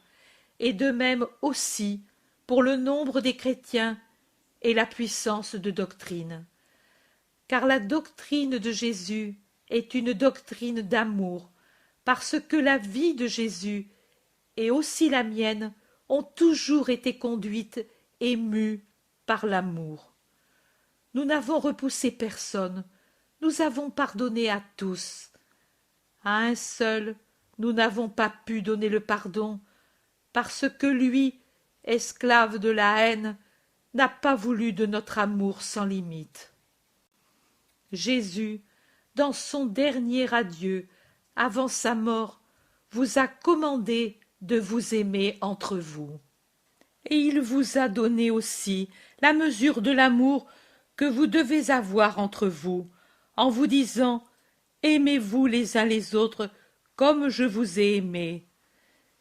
et de même aussi pour le nombre des chrétiens et la puissance de doctrine. Car la doctrine de Jésus est une doctrine d'amour, parce que la vie de Jésus et aussi la mienne ont toujours été conduites et mues par l'amour. Nous n'avons repoussé personne, nous avons pardonné à tous. À un seul, nous n'avons pas pu donner le pardon, parce que lui, esclave de la haine, n'a pas voulu de notre amour sans limite. Jésus, dans son dernier adieu, avant sa mort, vous a commandé de vous aimer entre vous. Et il vous a donné aussi la mesure de l'amour que vous devez avoir entre vous, en vous disant « Aimez-vous les uns les autres comme je vous ai aimés ».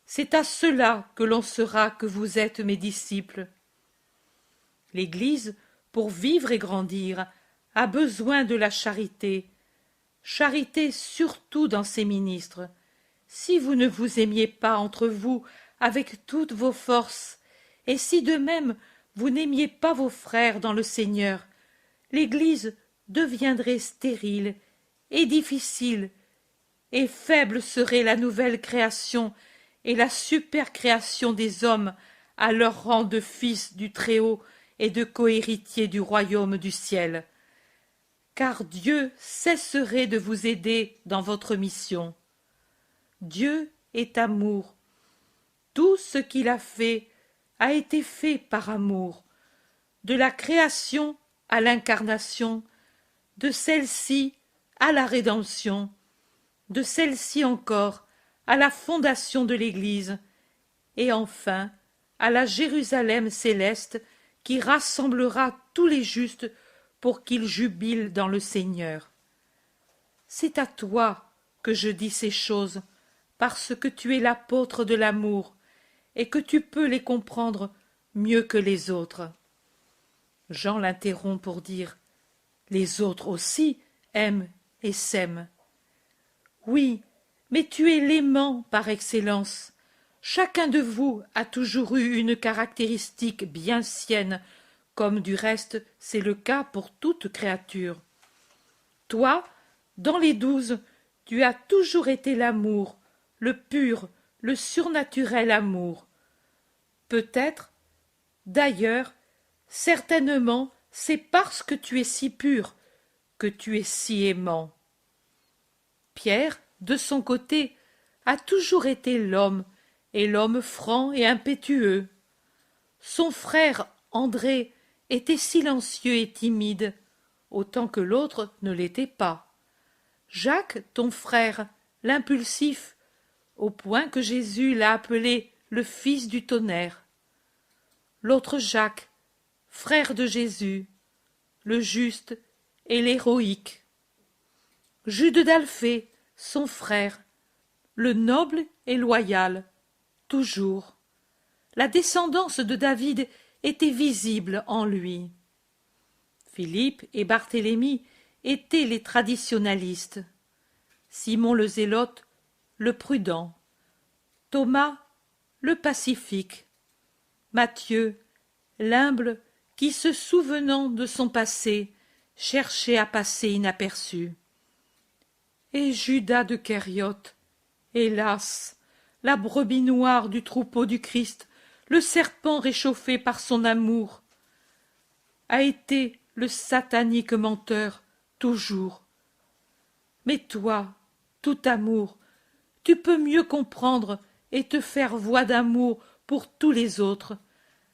C'est à cela que l'on saura que vous êtes mes disciples. L'Église, pour vivre et grandir, a besoin de la charité. Charité surtout dans ses ministres. Si vous ne vous aimiez pas entre vous avec toutes vos forces, et si de même vous n'aimiez pas vos frères dans le Seigneur, l'Église deviendrait stérile et difficile, et faible serait la nouvelle création et la supercréation des hommes à leur rang de fils du Très-Haut et de cohéritiers du royaume du ciel. Car Dieu cesserait de vous aider dans votre mission. Dieu est amour. Tout ce qu'il a été fait par amour. De la création à l'incarnation, de celle-ci à la rédemption, de celle-ci encore à la fondation de l'Église, et enfin à la Jérusalem céleste qui rassemblera tous les justes pour qu'ils jubilent dans le Seigneur. C'est à toi que je dis ces choses, parce que tu es l'apôtre de l'amour, et que tu peux les comprendre mieux que les autres. Jean l'interrompt pour dire « Les autres aussi aiment et s'aiment. » Oui, mais tu es l'aimant par excellence. Chacun de vous a toujours eu une caractéristique bien sienne, comme du reste c'est le cas pour toute créature. Toi, dans les 12, tu as toujours été l'amour, le pur, le surnaturel amour. Peut-être, d'ailleurs, certainement, c'est parce que tu es si pur, que tu es si aimant. Pierre, de son côté, a toujours été l'homme, et l'homme franc et impétueux. Son frère, André, était silencieux et timide, autant que l'autre ne l'était pas. Jacques, ton frère, l'impulsif, au point que Jésus l'a appelé le fils du tonnerre. L'autre Jacques, frère de Jésus, le juste et l'héroïque. Jude d'Alphée, son frère, le noble et loyal, toujours. La descendance de David était visible en lui. Philippe et Barthélemy étaient les traditionalistes, Simon le Zélote, le prudent, Thomas, le pacifique, Matthieu, l'humble qui, se souvenant de son passé, cherchait à passer inaperçu. Et Judas de Kériote, hélas, la brebis noire du troupeau du Christ, le serpent réchauffé par son amour, a été le satanique menteur toujours. Mais toi, tout amour, tu peux mieux comprendre et te faire voix d'amour pour tous les autres,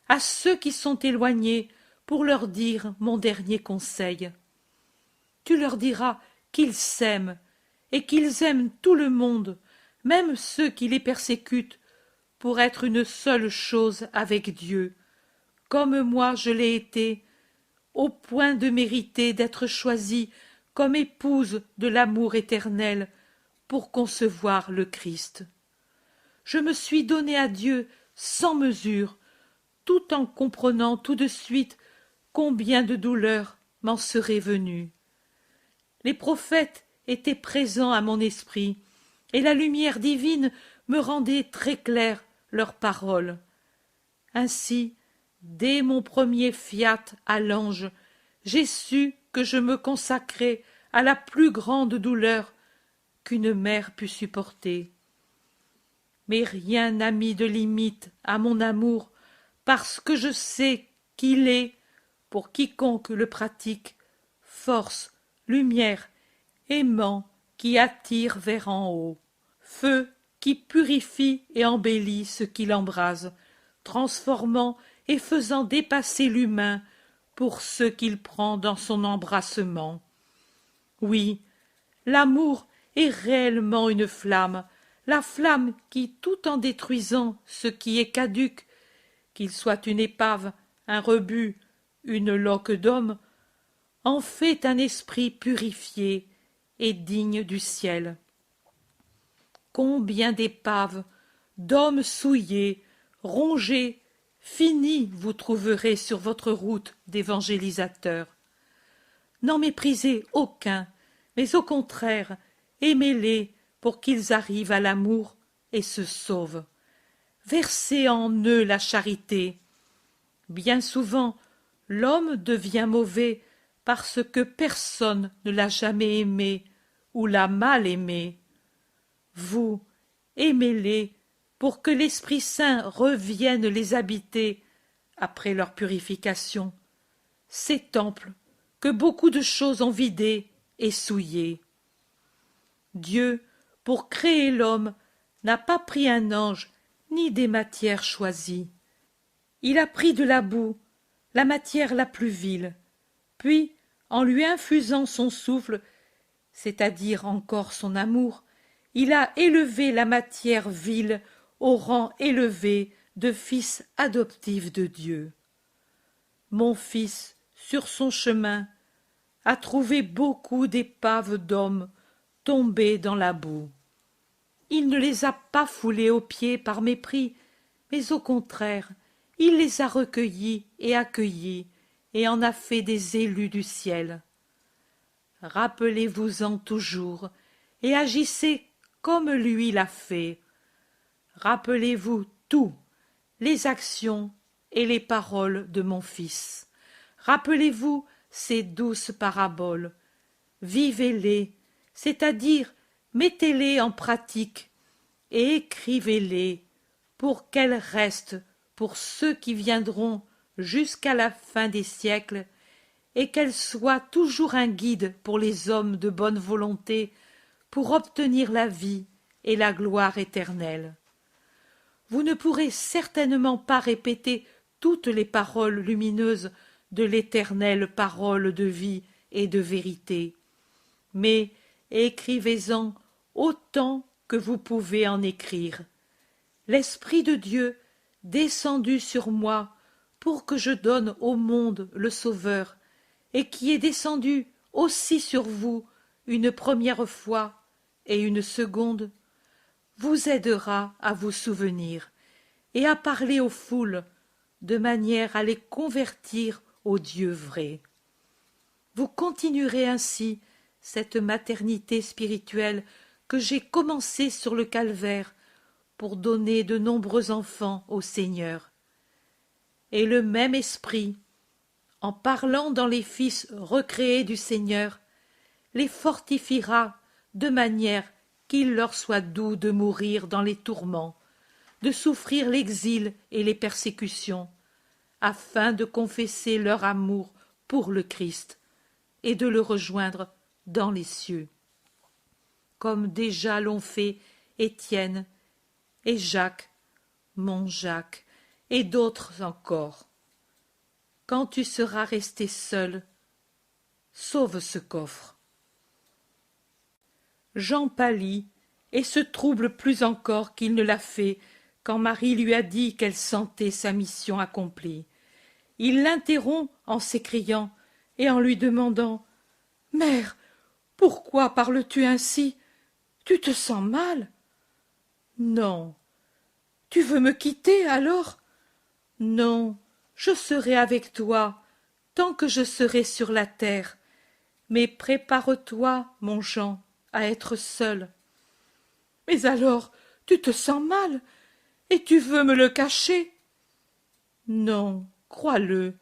à ceux qui sont éloignés, pour leur dire mon dernier conseil. Tu leur diras qu'ils s'aiment, et qu'ils aiment tout le monde, même ceux qui les persécutent, pour être une seule chose avec Dieu, comme moi je l'ai été, au point de mériter d'être choisie comme épouse de l'amour éternel pour concevoir le Christ. Je me suis donné à Dieu sans mesure, tout en comprenant tout de suite combien de douleurs m'en seraient venues. Les prophètes étaient présents à mon esprit, et la lumière divine me rendait très claires leurs paroles. Ainsi, dès mon premier fiat à l'ange, j'ai su que je me consacrais à la plus grande douleur qu'une mère pût supporter. Mais rien n'a mis de limite à mon amour, parce que je sais qu'il est, pour quiconque le pratique, force, lumière, aimant qui attire vers en haut, feu qui purifie et embellit ce qui l'embrase, transformant et faisant dépasser l'humain pour ce qu'il prend dans son embrassement. Oui, l'amour est réellement une flamme, la flamme qui, tout en détruisant ce qui est caduc, qu'il soit une épave, un rebut, une loque d'homme, en fait un esprit purifié et digne du ciel. Combien d'épaves, d'hommes souillés, rongés, finis vous trouverez sur votre route d'évangélisateur. N'en méprisez aucun, mais au contraire, aimez-les pour qu'ils arrivent à l'amour et se sauvent. Versez en eux la charité. Bien souvent, l'homme devient mauvais parce que personne ne l'a jamais aimé ou l'a mal aimé. Vous, aimez-les pour que l'Esprit Saint revienne les habiter après leur purification, ces temples que beaucoup de choses ont vidés et souillés. Dieu, pour créer l'homme, n'a pas pris un ange ni des matières choisies. Il a pris de la boue, la matière la plus vile, puis, en lui infusant son souffle, c'est-à-dire encore son amour, il a élevé la matière vile au rang élevé de fils adoptif de Dieu. Mon fils, sur son chemin, a trouvé beaucoup d'épaves d'hommes tombés dans la boue. Il ne les a pas foulés aux pieds par mépris, mais au contraire, il les a recueillis et accueillis, et en a fait des élus du ciel. Rappelez-vous-en toujours, et agissez comme lui l'a fait. Rappelez-vous tout, les actions et les paroles de mon fils. Rappelez-vous ces douces paraboles. Vivez-les, c'est-à-dire mettez-les en pratique et écrivez-les pour qu'elles restent pour ceux qui viendront jusqu'à la fin des siècles et qu'elles soient toujours un guide pour les hommes de bonne volonté pour obtenir la vie et la gloire éternelle. Vous ne pourrez certainement pas répéter toutes les paroles lumineuses de l'éternelle parole de vie et de vérité, mais écrivez-en autant que vous pouvez en écrire. L'Esprit de Dieu, descendu sur moi pour que je donne au monde le Sauveur, et qui est descendu aussi sur vous une première fois et une seconde, vous aidera à vous souvenir et à parler aux foules de manière à les convertir au Dieu vrai. vous continuerez ainsi cette maternité spirituelle que j'ai commencée sur le calvaire pour donner de nombreux enfants au Seigneur. Et le même esprit, en parlant dans les fils recréés du Seigneur, les fortifiera de manière qu'il leur soit doux de mourir dans les tourments, de souffrir l'exil et les persécutions, afin de confesser leur amour pour le Christ et de le rejoindre dans les cieux, comme déjà l'ont fait Étienne et Jacques, mon Jacques, et d'autres encore. Quand tu seras resté seul, sauve ce coffre. Jean pâlit et se trouble plus encore qu'il ne l'a fait quand Marie lui a dit qu'elle sentait sa mission accomplie. Il l'interrompt en s'écriant et en lui demandant « Mère, pourquoi parles-tu ainsi? Tu te sens mal ?»« Non. »« Tu veux me quitter alors ?»« Non, je serai avec toi tant que je serai sur la terre. Mais prépare-toi, mon Jean, à être seul. »« Mais alors, tu te sens mal et tu veux me le cacher ?»« Non, crois-le,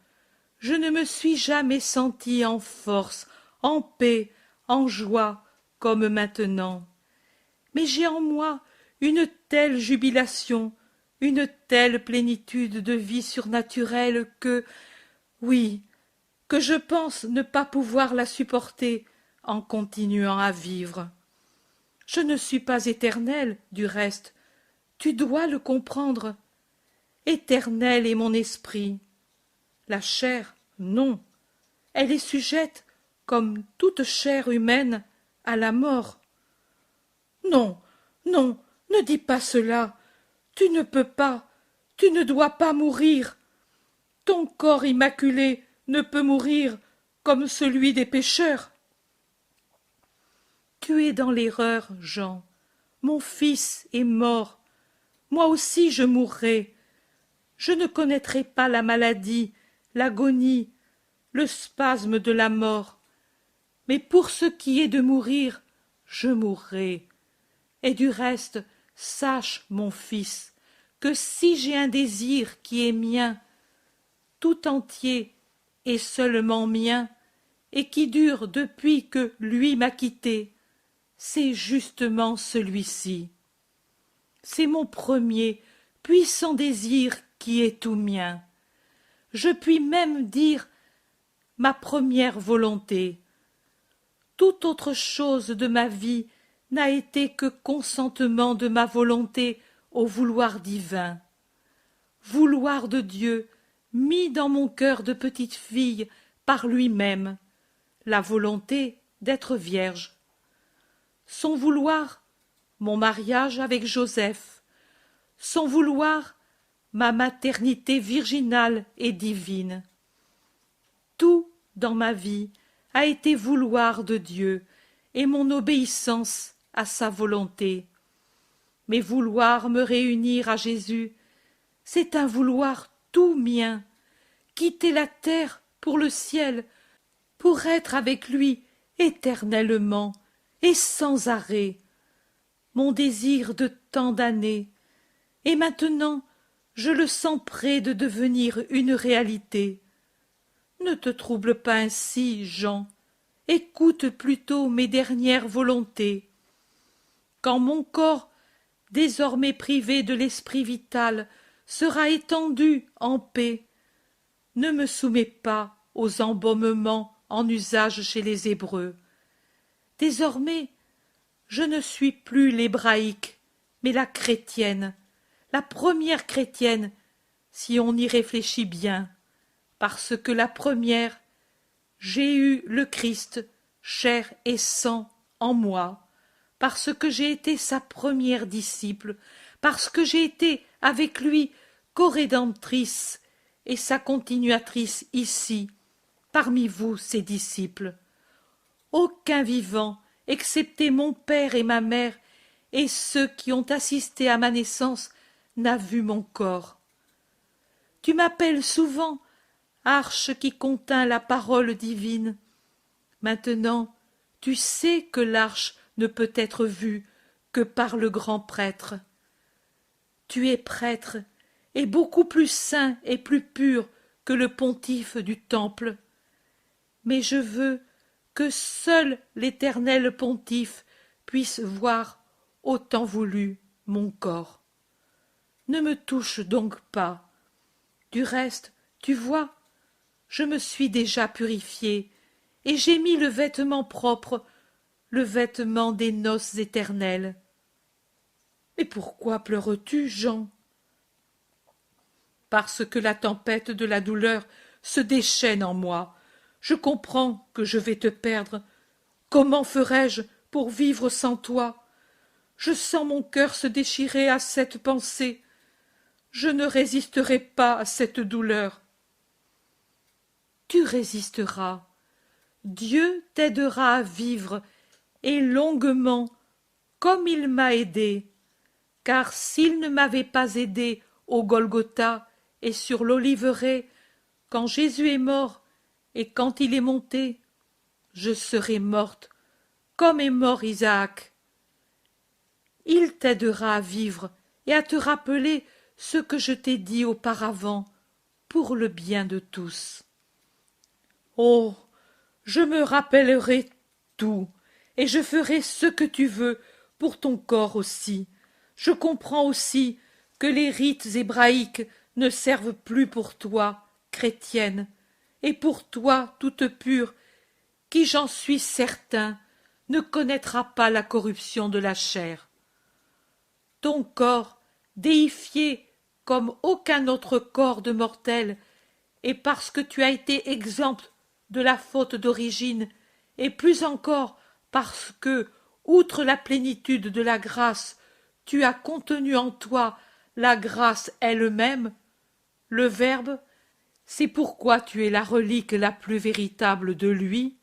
je ne me suis jamais senti en force, en paix, en joie, comme maintenant. Mais j'ai en moi une telle jubilation, une telle plénitude de vie surnaturelle que, oui, que je pense ne pas pouvoir la supporter en continuant à vivre. Je ne suis pas éternel, du reste, tu dois le comprendre. Éternel est mon esprit. La chair, non, elle est sujette, comme toute chair humaine, à la mort. Non, non, ne dis pas cela. Tu ne peux pas, tu ne dois pas mourir. Ton corps immaculé ne peut mourir comme celui des pécheurs. Tu es dans l'erreur, Jean. Mon fils est mort. Moi aussi je mourrai. Je ne connaîtrai pas la maladie, l'agonie, le spasme de la mort. Mais pour ce qui est de mourir, je mourrai. Et du reste, sache, mon fils, que si j'ai un désir qui est mien, tout entier et seulement mien, et qui dure depuis que lui m'a quitté, c'est justement celui-ci. C'est mon premier, puissant désir qui est tout mien. Je puis même dire ma première volonté. Toute autre chose de ma vie n'a été que consentement de ma volonté au vouloir divin. Vouloir de Dieu mis dans mon cœur de petite fille par lui-même, la volonté d'être vierge. Son vouloir, mon mariage avec Joseph. Son vouloir, ma maternité virginale et divine. Tout dans ma vie a été vouloir de Dieu et mon obéissance à sa volonté. Mais vouloir me réunir à Jésus, c'est un vouloir tout mien, quitter la terre pour le ciel, pour être avec lui éternellement et sans arrêt. Mon désir de tant d'années, et maintenant je le sens près de devenir une réalité. Ne te trouble pas ainsi, Jean, écoute plutôt mes dernières volontés. Quand mon corps, désormais privé de l'esprit vital, sera étendu en paix, ne me soumets pas aux embaumements en usage chez les Hébreux. Désormais, je ne suis plus l'hébraïque, mais la chrétienne, la première chrétienne, si on y réfléchit bien, parce que la première, j'ai eu le Christ, chair et sang, en moi, parce que j'ai été sa première disciple, parce que j'ai été avec lui corédemptrice et sa continuatrice ici, parmi vous, ses disciples. Aucun vivant, excepté mon père et ma mère, et ceux qui ont assisté à ma naissance, n'a vu mon corps. Tu m'appelles souvent arche qui contint la parole divine. Maintenant, tu sais que l'arche ne peut être vue que par le grand prêtre. Tu es prêtre, et beaucoup plus saint et plus pur que le pontife du temple. Mais je veux que seul l'Éternel Pontife puisse voir au temps voulu mon corps. Ne me touche donc pas. Du reste, tu vois, je me suis déjà purifiée, et j'ai mis le vêtement propre, le vêtement des noces éternelles. Et pourquoi pleures-tu, Jean? Parce que la tempête de la douleur se déchaîne en moi. Je comprends que je vais te perdre. Comment ferai-je pour vivre sans toi? Je sens mon cœur se déchirer à cette pensée. Je ne résisterai pas à cette douleur. Tu résisteras. Dieu t'aidera à vivre, et longuement, comme il m'a aidé. Car s'il ne m'avait pas aidé au Golgotha et sur l'Oliveraie, quand Jésus est mort et quand il est monté, je serais morte, comme est mort Isaac. Il t'aidera à vivre et à te rappeler ce que je t'ai dit auparavant, pour le bien de tous. Oh, je me rappellerai tout, et je ferai ce que tu veux pour ton corps aussi. Je comprends aussi que les rites hébraïques ne servent plus pour toi, chrétienne, et pour toi toute pure, qui, j'en suis certain, ne connaîtra pas la corruption de la chair. Ton corps, déifié comme aucun autre corps de mortel, et parce que tu as été exempt de la faute d'origine, et plus encore parce que, outre la plénitude de la grâce, tu as contenu en toi la grâce elle-même, le Verbe, c'est pourquoi tu es la relique la plus véritable de lui.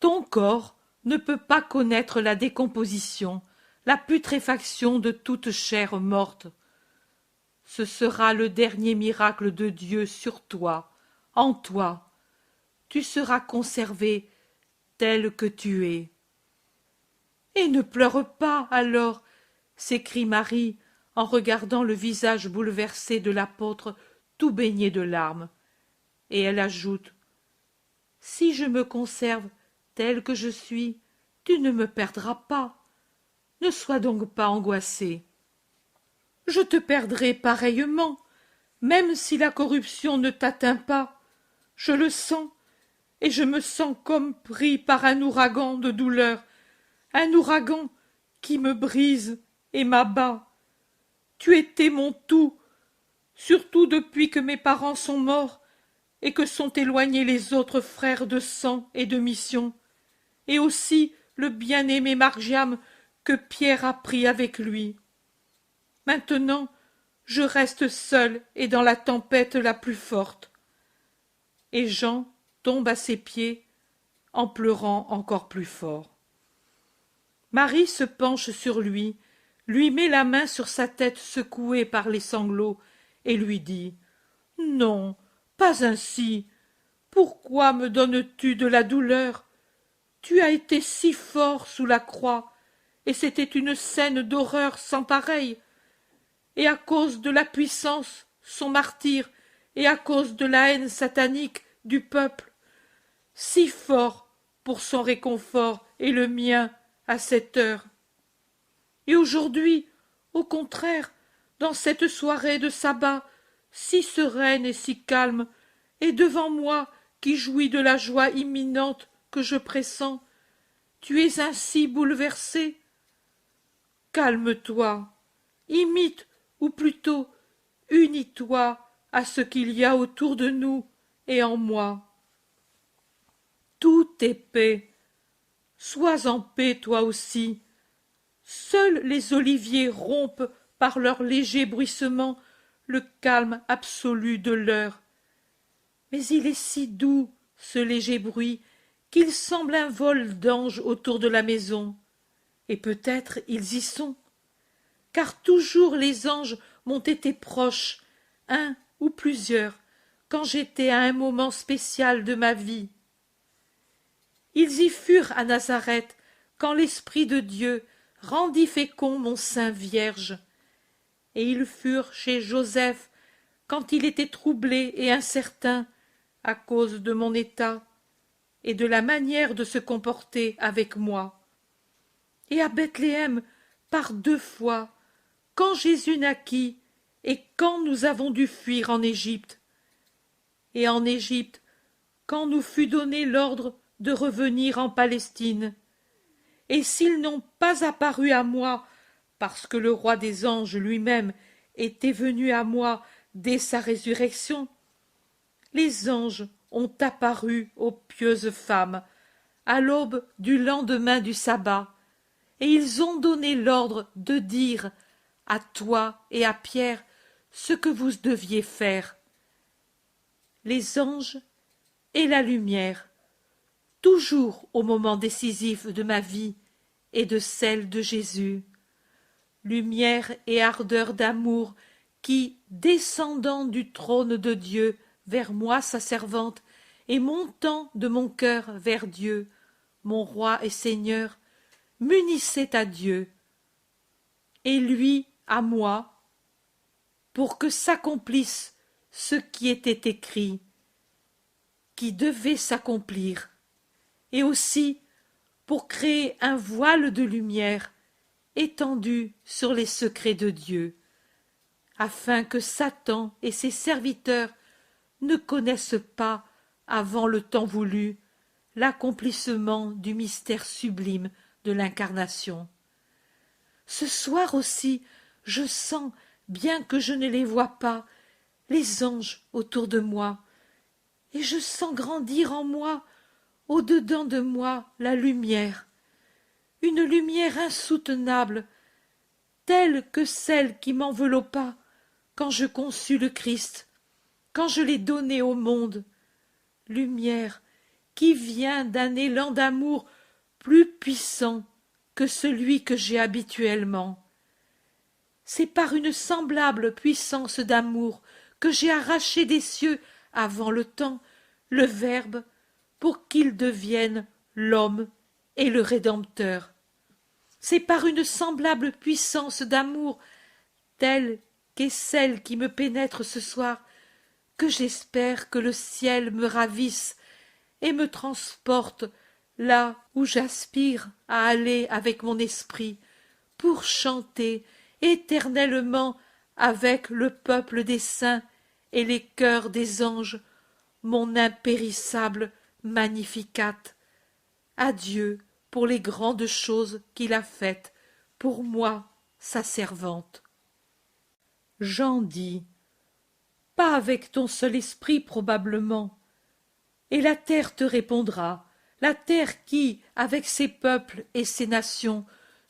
Ton corps ne peut pas connaître la décomposition, la putréfaction de toute chair morte. Ce sera le dernier miracle de Dieu sur toi, en toi. Tu seras conservé tel que tu es. Et ne pleure pas, alors, s'écrie Marie, en regardant le visage bouleversé de l'apôtre tout baigné de larmes. Et elle ajoute: si je me conserve tel que je suis, tu ne me perdras pas. Ne sois donc pas angoissée. Je te perdrai pareillement, même si la corruption ne t'atteint pas. Je le sens, et je me sens comme pris par un ouragan de douleur, un ouragan qui me brise et m'abat. Tu étais mon tout, surtout depuis que mes parents sont morts et que sont éloignés les autres frères de sang et de mission, et aussi le bien-aimé Margiam que Pierre a pris avec lui. Maintenant, je reste seul et dans la tempête la plus forte. Et Jean tombe à ses pieds en pleurant encore plus fort. Marie se penche sur lui met la main sur sa tête secouée par les sanglots et lui dit: non, pas ainsi. Pourquoi me donnes-tu de la douleur? Tu as été si fort sous la croix, et c'était une scène d'horreur sans pareille. Et à cause de la puissance, son martyre, et à cause de la haine satanique du peuple, si fort pour son réconfort et le mien à cette heure. Et aujourd'hui, au contraire, dans cette soirée de sabbat, si sereine et si calme, et devant moi qui jouis de la joie imminente que je pressens, tu es ainsi bouleversé. Calme-toi, imite, ou plutôt unis-toi à ce qu'il y a autour de nous et en moi. Tout est paix. Sois en paix toi aussi. Seuls les oliviers rompent par leur léger bruissement le calme absolu de l'heure. Mais il est si doux, ce léger bruit, qu'il semble un vol d'anges autour de la maison. Et peut-être ils y sont, car toujours les anges m'ont été proches, un ou plusieurs, quand j'étais à un moment spécial de ma vie. Ils y furent à Nazareth, quand l'Esprit de Dieu rendit fécond mon sein vierge. Et ils furent chez Joseph, quand il était troublé et incertain, à cause de mon état, et de la manière de se comporter avec moi. Et à Bethléem, par 2 fois, quand Jésus naquit, et quand nous avons dû fuir en Égypte. Et en Égypte, quand nous fut donné l'ordre de revenir en Palestine. Et s'ils n'ont pas apparu à moi, parce que le roi des anges lui-même était venu à moi dès sa résurrection, les anges ont apparu aux pieuses femmes à l'aube du lendemain du sabbat, et ils ont donné l'ordre de dire à toi et à Pierre ce que vous deviez faire. Les anges et la lumière, toujours au moment décisif de ma vie et de celle de Jésus. Lumière et ardeur d'amour qui, descendant du trône de Dieu vers moi sa servante, et montant de mon cœur vers Dieu, mon roi et Seigneur, m'unissait à Dieu, et lui à moi, pour que s'accomplisse ce qui était écrit, qui devait s'accomplir, et aussi pour créer un voile de lumière étendu sur les secrets de Dieu, afin que Satan et ses serviteurs ne connaissent pas, avant le temps voulu, l'accomplissement du mystère sublime de l'incarnation. Ce soir aussi, je sens, bien que je ne les vois pas, les anges autour de moi, et je sens grandir en moi, au-dedans de moi, la lumière, une lumière insoutenable, telle que celle qui m'enveloppa quand je conçus le Christ, quand je l'ai donné au monde, lumière qui vient d'un élan d'amour plus puissant que celui que j'ai habituellement. C'est par une semblable puissance d'amour que j'ai arraché des cieux avant le temps le Verbe pour qu'il devienne l'homme et le Rédempteur. C'est par une semblable puissance d'amour, telle qu'est celle qui me pénètre ce soir, que j'espère que le ciel me ravisse et me transporte là où j'aspire à aller avec mon esprit, pour chanter éternellement avec le peuple des saints et les chœurs des anges mon impérissable Magnificat. Adieu pour les grandes choses qu'il a faites pour moi, sa servante. Jean dit: pas avec ton seul esprit probablement. Et la terre te répondra, la terre qui, avec ses peuples et ses nations,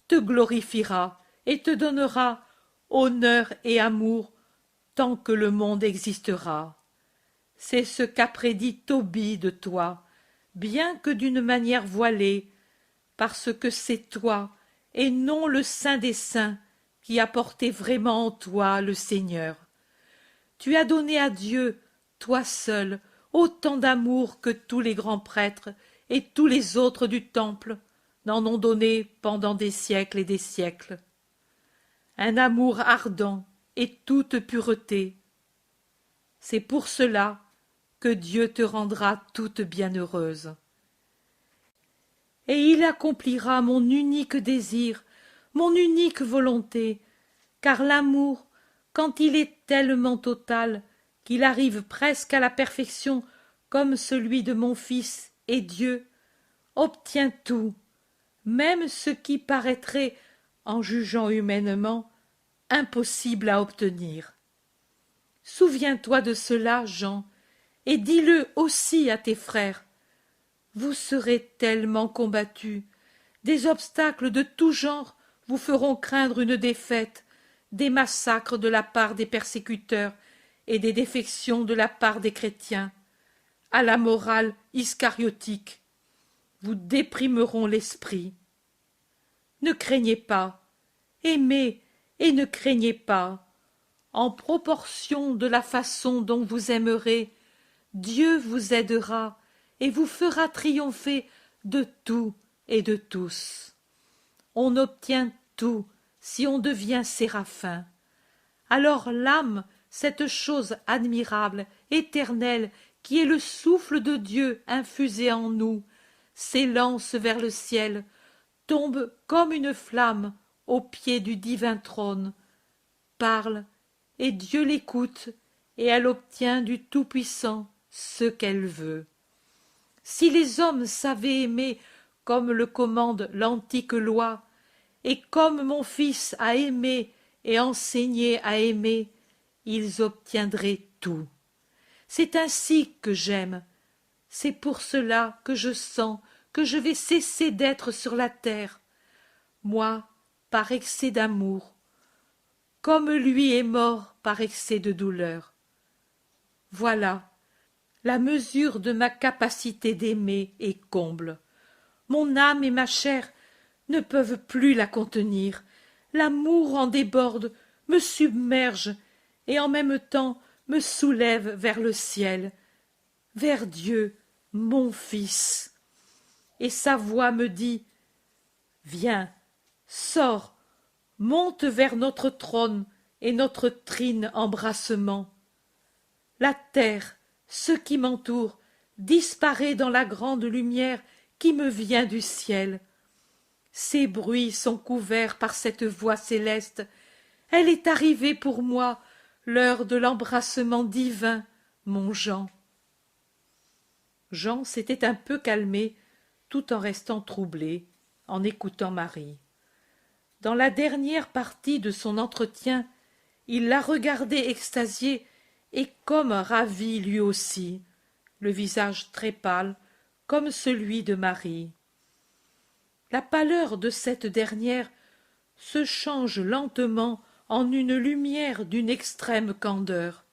te glorifiera et te donnera honneur et amour tant que le monde existera. C'est ce qu'a prédit Tobie de toi, bien que d'une manière voilée, parce que c'est toi, et non le Saint des Saints, qui a porté vraiment en toi le Seigneur. Tu as donné à Dieu, toi seul, autant d'amour que tous les grands prêtres et tous les autres du temple n'en ont donné pendant des siècles et des siècles. Un amour ardent et toute pureté. C'est pour cela que Dieu te rendra toute bienheureuse. Et il accomplira mon unique désir, mon unique volonté, car l'amour, quand il est tellement total qu'il arrive presque à la perfection comme celui de mon Fils et Dieu, obtient tout, même ce qui paraîtrait, en jugeant humainement, impossible à obtenir. Souviens-toi de cela, Jean, et dis-le aussi à tes frères. Vous serez tellement combattus, des obstacles de tout genre vous feront craindre une défaite, des massacres de la part des persécuteurs et des défections de la part des chrétiens, à la morale iscariotique. Vous déprimeront l'esprit. Ne craignez pas, aimez et ne craignez pas. En proportion de la façon dont vous aimerez, Dieu vous aidera et vous fera triompher de tout et de tous. On obtient tout si on devient séraphin. Alors l'âme, cette chose admirable, éternelle, qui est le souffle de Dieu infusé en nous, s'élance vers le ciel, tombe comme une flamme au pied du divin trône, parle, et Dieu l'écoute, et elle obtient du Tout-Puissant ce qu'elle veut. Si les hommes savaient aimer comme le commande l'antique loi, et comme mon Fils a aimé et enseigné à aimer, ils obtiendraient tout. C'est ainsi que j'aime. C'est pour cela que je sens que je vais cesser d'être sur la terre, moi, par excès d'amour, comme lui est mort par excès de douleur. Voilà, la mesure de ma capacité d'aimer est comble. Mon âme et ma chair ne peuvent plus la contenir. L'amour en déborde, me submerge, et en même temps me soulève vers le ciel, vers Dieu, mon Fils. Et sa voix me dit: viens, sors, monte vers notre trône et notre trine embrassement. La terre, ce qui m'entoure, disparaît dans la grande lumière qui me vient du ciel. Ces bruits sont couverts par cette voix céleste. Elle est arrivée pour moi, l'heure de l'embrassement divin, mon Jean. Jean s'était un peu calmé, tout en restant troublé, en écoutant Marie. Dans la dernière partie de son entretien, il la regardait extasié et comme ravi lui aussi, le visage très pâle, comme celui de Marie. La pâleur de cette dernière se change lentement en une lumière d'une extrême candeur.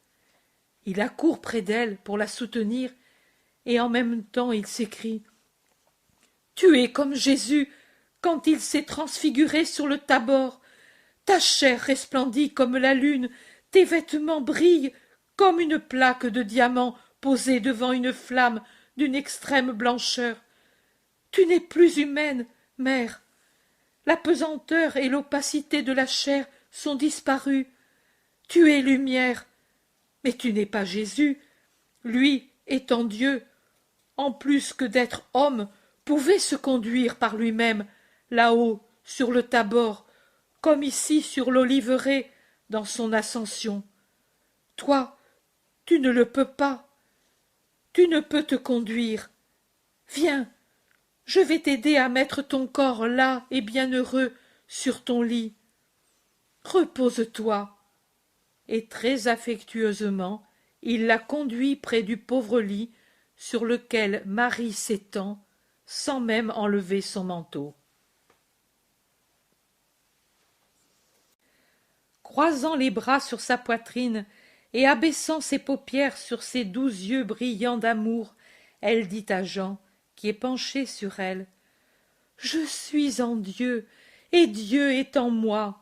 Il accourt près d'elle pour la soutenir, et en même temps il s'écrie: tu es comme Jésus quand il s'est transfiguré sur le Tabor. Ta chair resplendit comme la lune, tes vêtements brillent comme une plaque de diamants posée devant une flamme d'une extrême blancheur. Tu n'es plus humaine, mère. La pesanteur et l'opacité de la chair sont disparues. Tu es lumière, mais tu n'es pas Jésus. Lui, étant Dieu, en plus que d'être homme, pouvait se conduire par lui-même, là-haut, sur le Tabor, comme ici sur l'Oliveraie, dans son ascension. Toi, tu ne le peux pas. Tu ne peux te conduire. Viens, je vais t'aider à mettre ton corps là et bienheureux sur ton lit. Repose-toi. Et très affectueusement, il la conduit près du pauvre lit sur lequel Marie s'étend, sans même enlever son manteau. Croisant les bras sur sa poitrine et abaissant ses paupières sur ses doux yeux brillants d'amour, elle dit à Jean, qui est penché sur elle: je suis en Dieu, et Dieu est en moi.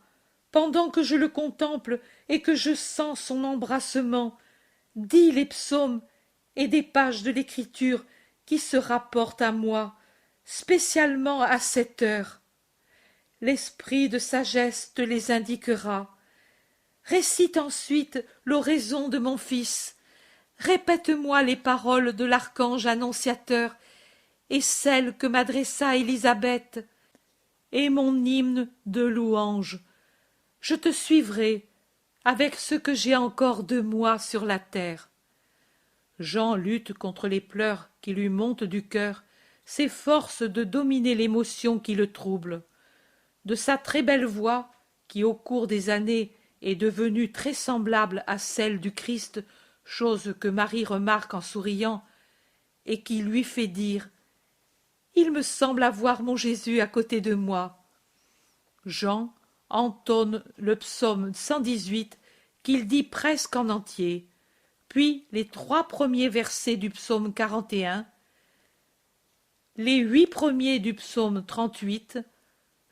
Pendant que je le contemple et que je sens son embrassement, dis les psaumes et des pages de l'Écriture qui se rapportent à moi, spécialement à cette heure. L'esprit de sagesse te les indiquera. Récite ensuite l'oraison de mon Fils. Répète-moi les paroles de l'archange annonciateur et celles que m'adressa Élisabeth, et mon hymne de louange. Je te suivrai avec ce que j'ai encore de moi sur la terre. Jean lutte contre les pleurs qui lui montent du cœur, s'efforce de dominer l'émotion qui le trouble. De sa très belle voix, qui au cours des années est devenue très semblable à celle du Christ, chose que Marie remarque en souriant, et qui lui fait dire: il me semble avoir mon Jésus à côté de moi. Jean entonne le psaume 118 qu'il dit presque en entier, puis les 3 premiers versets du psaume 41, les 8 premiers du psaume 38,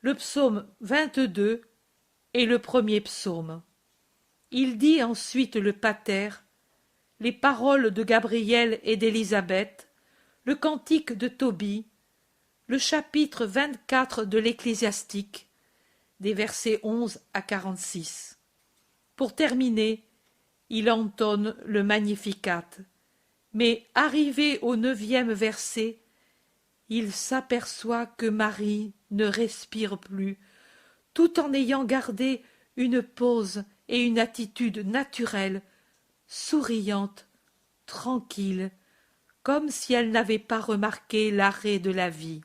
le psaume 22 et le premier psaume. Il dit ensuite le pater, les paroles de Gabriel et d'Élisabeth, le cantique de Tobie, le chapitre 24 de l'Ecclésiastique, des versets 11 à 46. Pour terminer, il entonne le Magnificat, mais arrivé au 9e verset, il s'aperçoit que Marie ne respire plus, tout en ayant gardé une pose et une attitude naturelle, souriante, tranquille, comme si elle n'avait pas remarqué l'arrêt de la vie.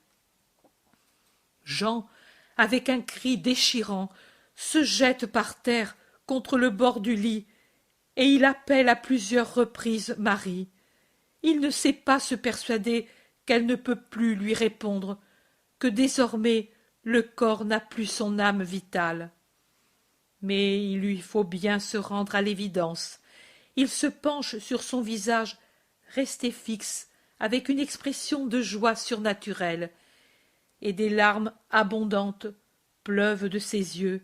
Jean, avec un cri déchirant, se jette par terre contre le bord du lit, et il appelle à plusieurs reprises Marie. Il ne sait pas se persuader qu'elle ne peut plus lui répondre, que désormais le corps n'a plus son âme vitale. Mais il lui faut bien se rendre à l'évidence. Il se penche sur son visage, resté fixe, avec une expression de joie surnaturelle, et des larmes abondantes pleuvent de ses yeux,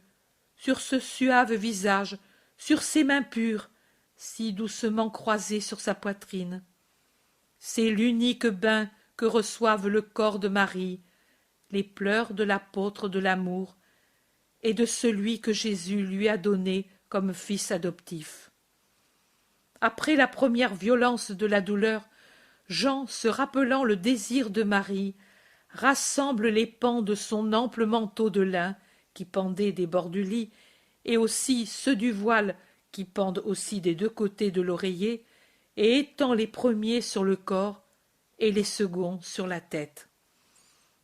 sur ce suave visage, sur ses mains pures, si doucement croisées sur sa poitrine. C'est l'unique bain que reçoive le corps de Marie, les pleurs de l'apôtre de l'amour et de celui que Jésus lui a donné comme fils adoptif. Après la première violence de la douleur, Jean, se rappelant le désir de Marie, rassemble les pans de son ample manteau de lin qui pendait des bords du lit, et aussi ceux du voile qui pendent aussi des deux côtés de l'oreiller, et étend les premiers sur le corps et les seconds sur la tête.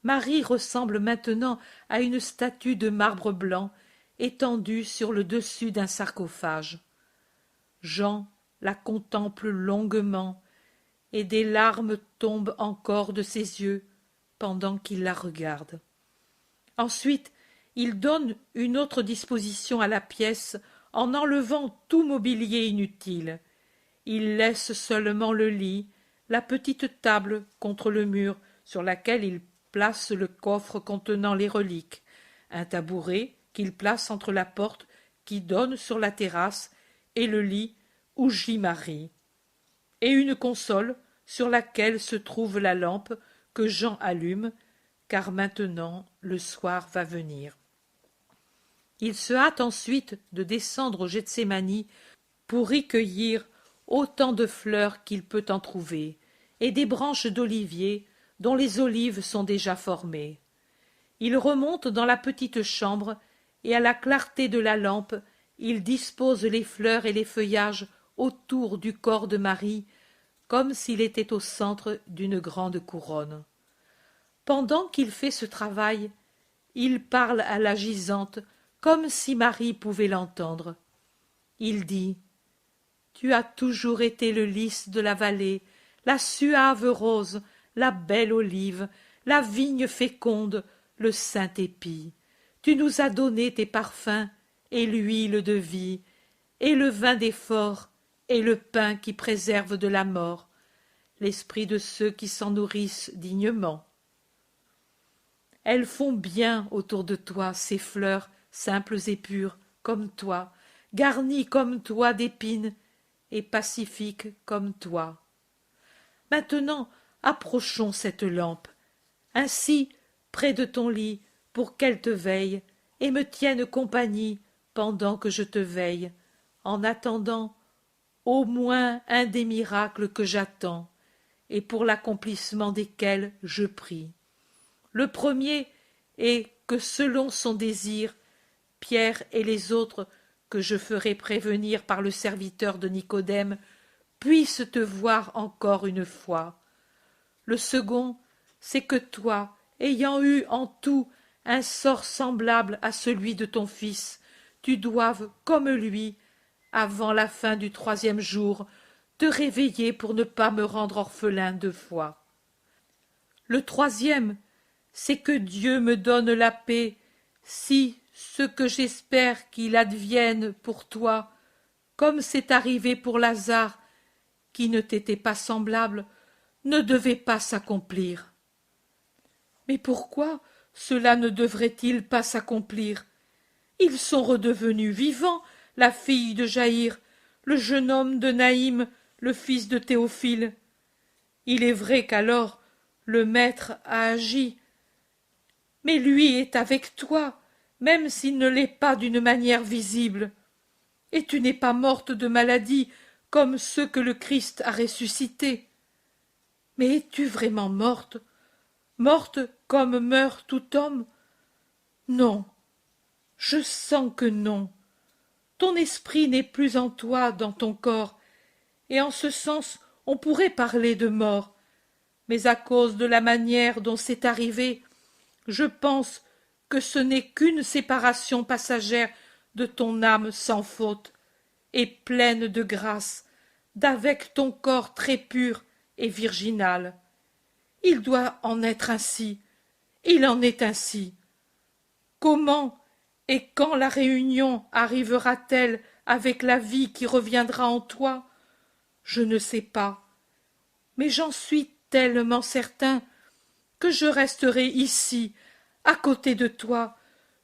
Marie ressemble maintenant à une statue de marbre blanc étendue sur le dessus d'un sarcophage. Jean la contemple longuement, et des larmes tombent encore de ses yeux pendant qu'il la regarde. Ensuite, il donne une autre disposition à la pièce en enlevant tout mobilier inutile. Il laisse seulement le lit, la petite table contre le mur sur laquelle il place le coffre contenant les reliques, un tabouret qu'il place entre la porte qui donne sur la terrasse et le lit où gît Marie, et une console sur laquelle se trouve la lampe que Jean allume, car maintenant le soir va venir. Il se hâte ensuite de descendre au Gethsémani pour y cueillir autant de fleurs qu'il peut en trouver, et des branches d'olivier dont les olives sont déjà formées. Il remonte dans la petite chambre, et à la clarté de la lampe, il dispose les fleurs et les feuillages autour du corps de Marie, comme s'il était au centre d'une grande couronne. Pendant qu'il fait ce travail, il parle à la gisante comme si Marie pouvait l'entendre. Il dit « Tu as toujours été le lys de la vallée, la suave rose, la belle olive, la vigne féconde, le saint épi. Tu nous as donné tes parfums et l'huile de vie, et le vin d'effort, et le pain qui préserve de la mort, l'esprit de ceux qui s'en nourrissent dignement. Elles font bien autour de toi, ces fleurs simples et pures, comme toi, garnies comme toi d'épines, et pacifiques comme toi. Maintenant, approchons cette lampe, ainsi près de ton lit, pour qu'elle te veille, et me tienne compagnie pendant que je te veille, en attendant au moins un des miracles que j'attends, et pour l'accomplissement desquels je prie. Le premier est que, selon son désir, Pierre et les autres que je ferai prévenir par le serviteur de Nicodème puissent te voir encore une fois. Le second, c'est que toi, ayant eu en tout un sort semblable à celui de ton fils, tu doives, comme lui, avant la fin du 3e jour, te réveiller pour ne pas me rendre orphelin 2 fois. Le troisième, c'est que Dieu me donne la paix si ce que j'espère qu'il advienne pour toi, comme c'est arrivé pour Lazare, qui ne t'était pas semblable, ne devait pas s'accomplir. Mais pourquoi cela ne devrait-il pas s'accomplir? Ils sont redevenus vivants, la fille de Jaïr, le jeune homme de Naïm, le fils de Théophile. Il est vrai qu'alors le Maître a agi, mais lui est avec toi, même s'il ne l'est pas d'une manière visible. Et tu n'es pas morte de maladie comme ceux que le Christ a ressuscités. Mais es-tu vraiment morte, morte comme meurt tout homme? Non, je sens que non. Ton esprit n'est plus en toi, dans ton corps, et en ce sens on pourrait parler de mort. Mais à cause de la manière dont c'est arrivé, je pense que ce n'est qu'une séparation passagère de ton âme sans faute et pleine de grâce, d'avec ton corps très pur et virginal. Il doit en être ainsi, il en est ainsi. Comment et quand la réunion arrivera-t-elle avec la vie qui reviendra en toi? Je ne sais pas, mais j'en suis tellement certain que je resterai ici, à côté de toi,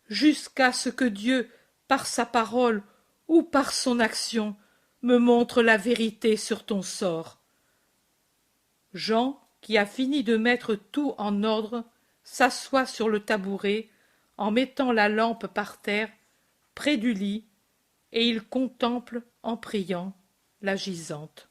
jusqu'à ce que Dieu, par sa parole ou par son action, me montre la vérité sur ton sort. Jean, qui a fini de mettre tout en ordre, s'assoit sur le tabouret, en mettant la lampe par terre, près du lit, et il contemple, en priant, la gisante.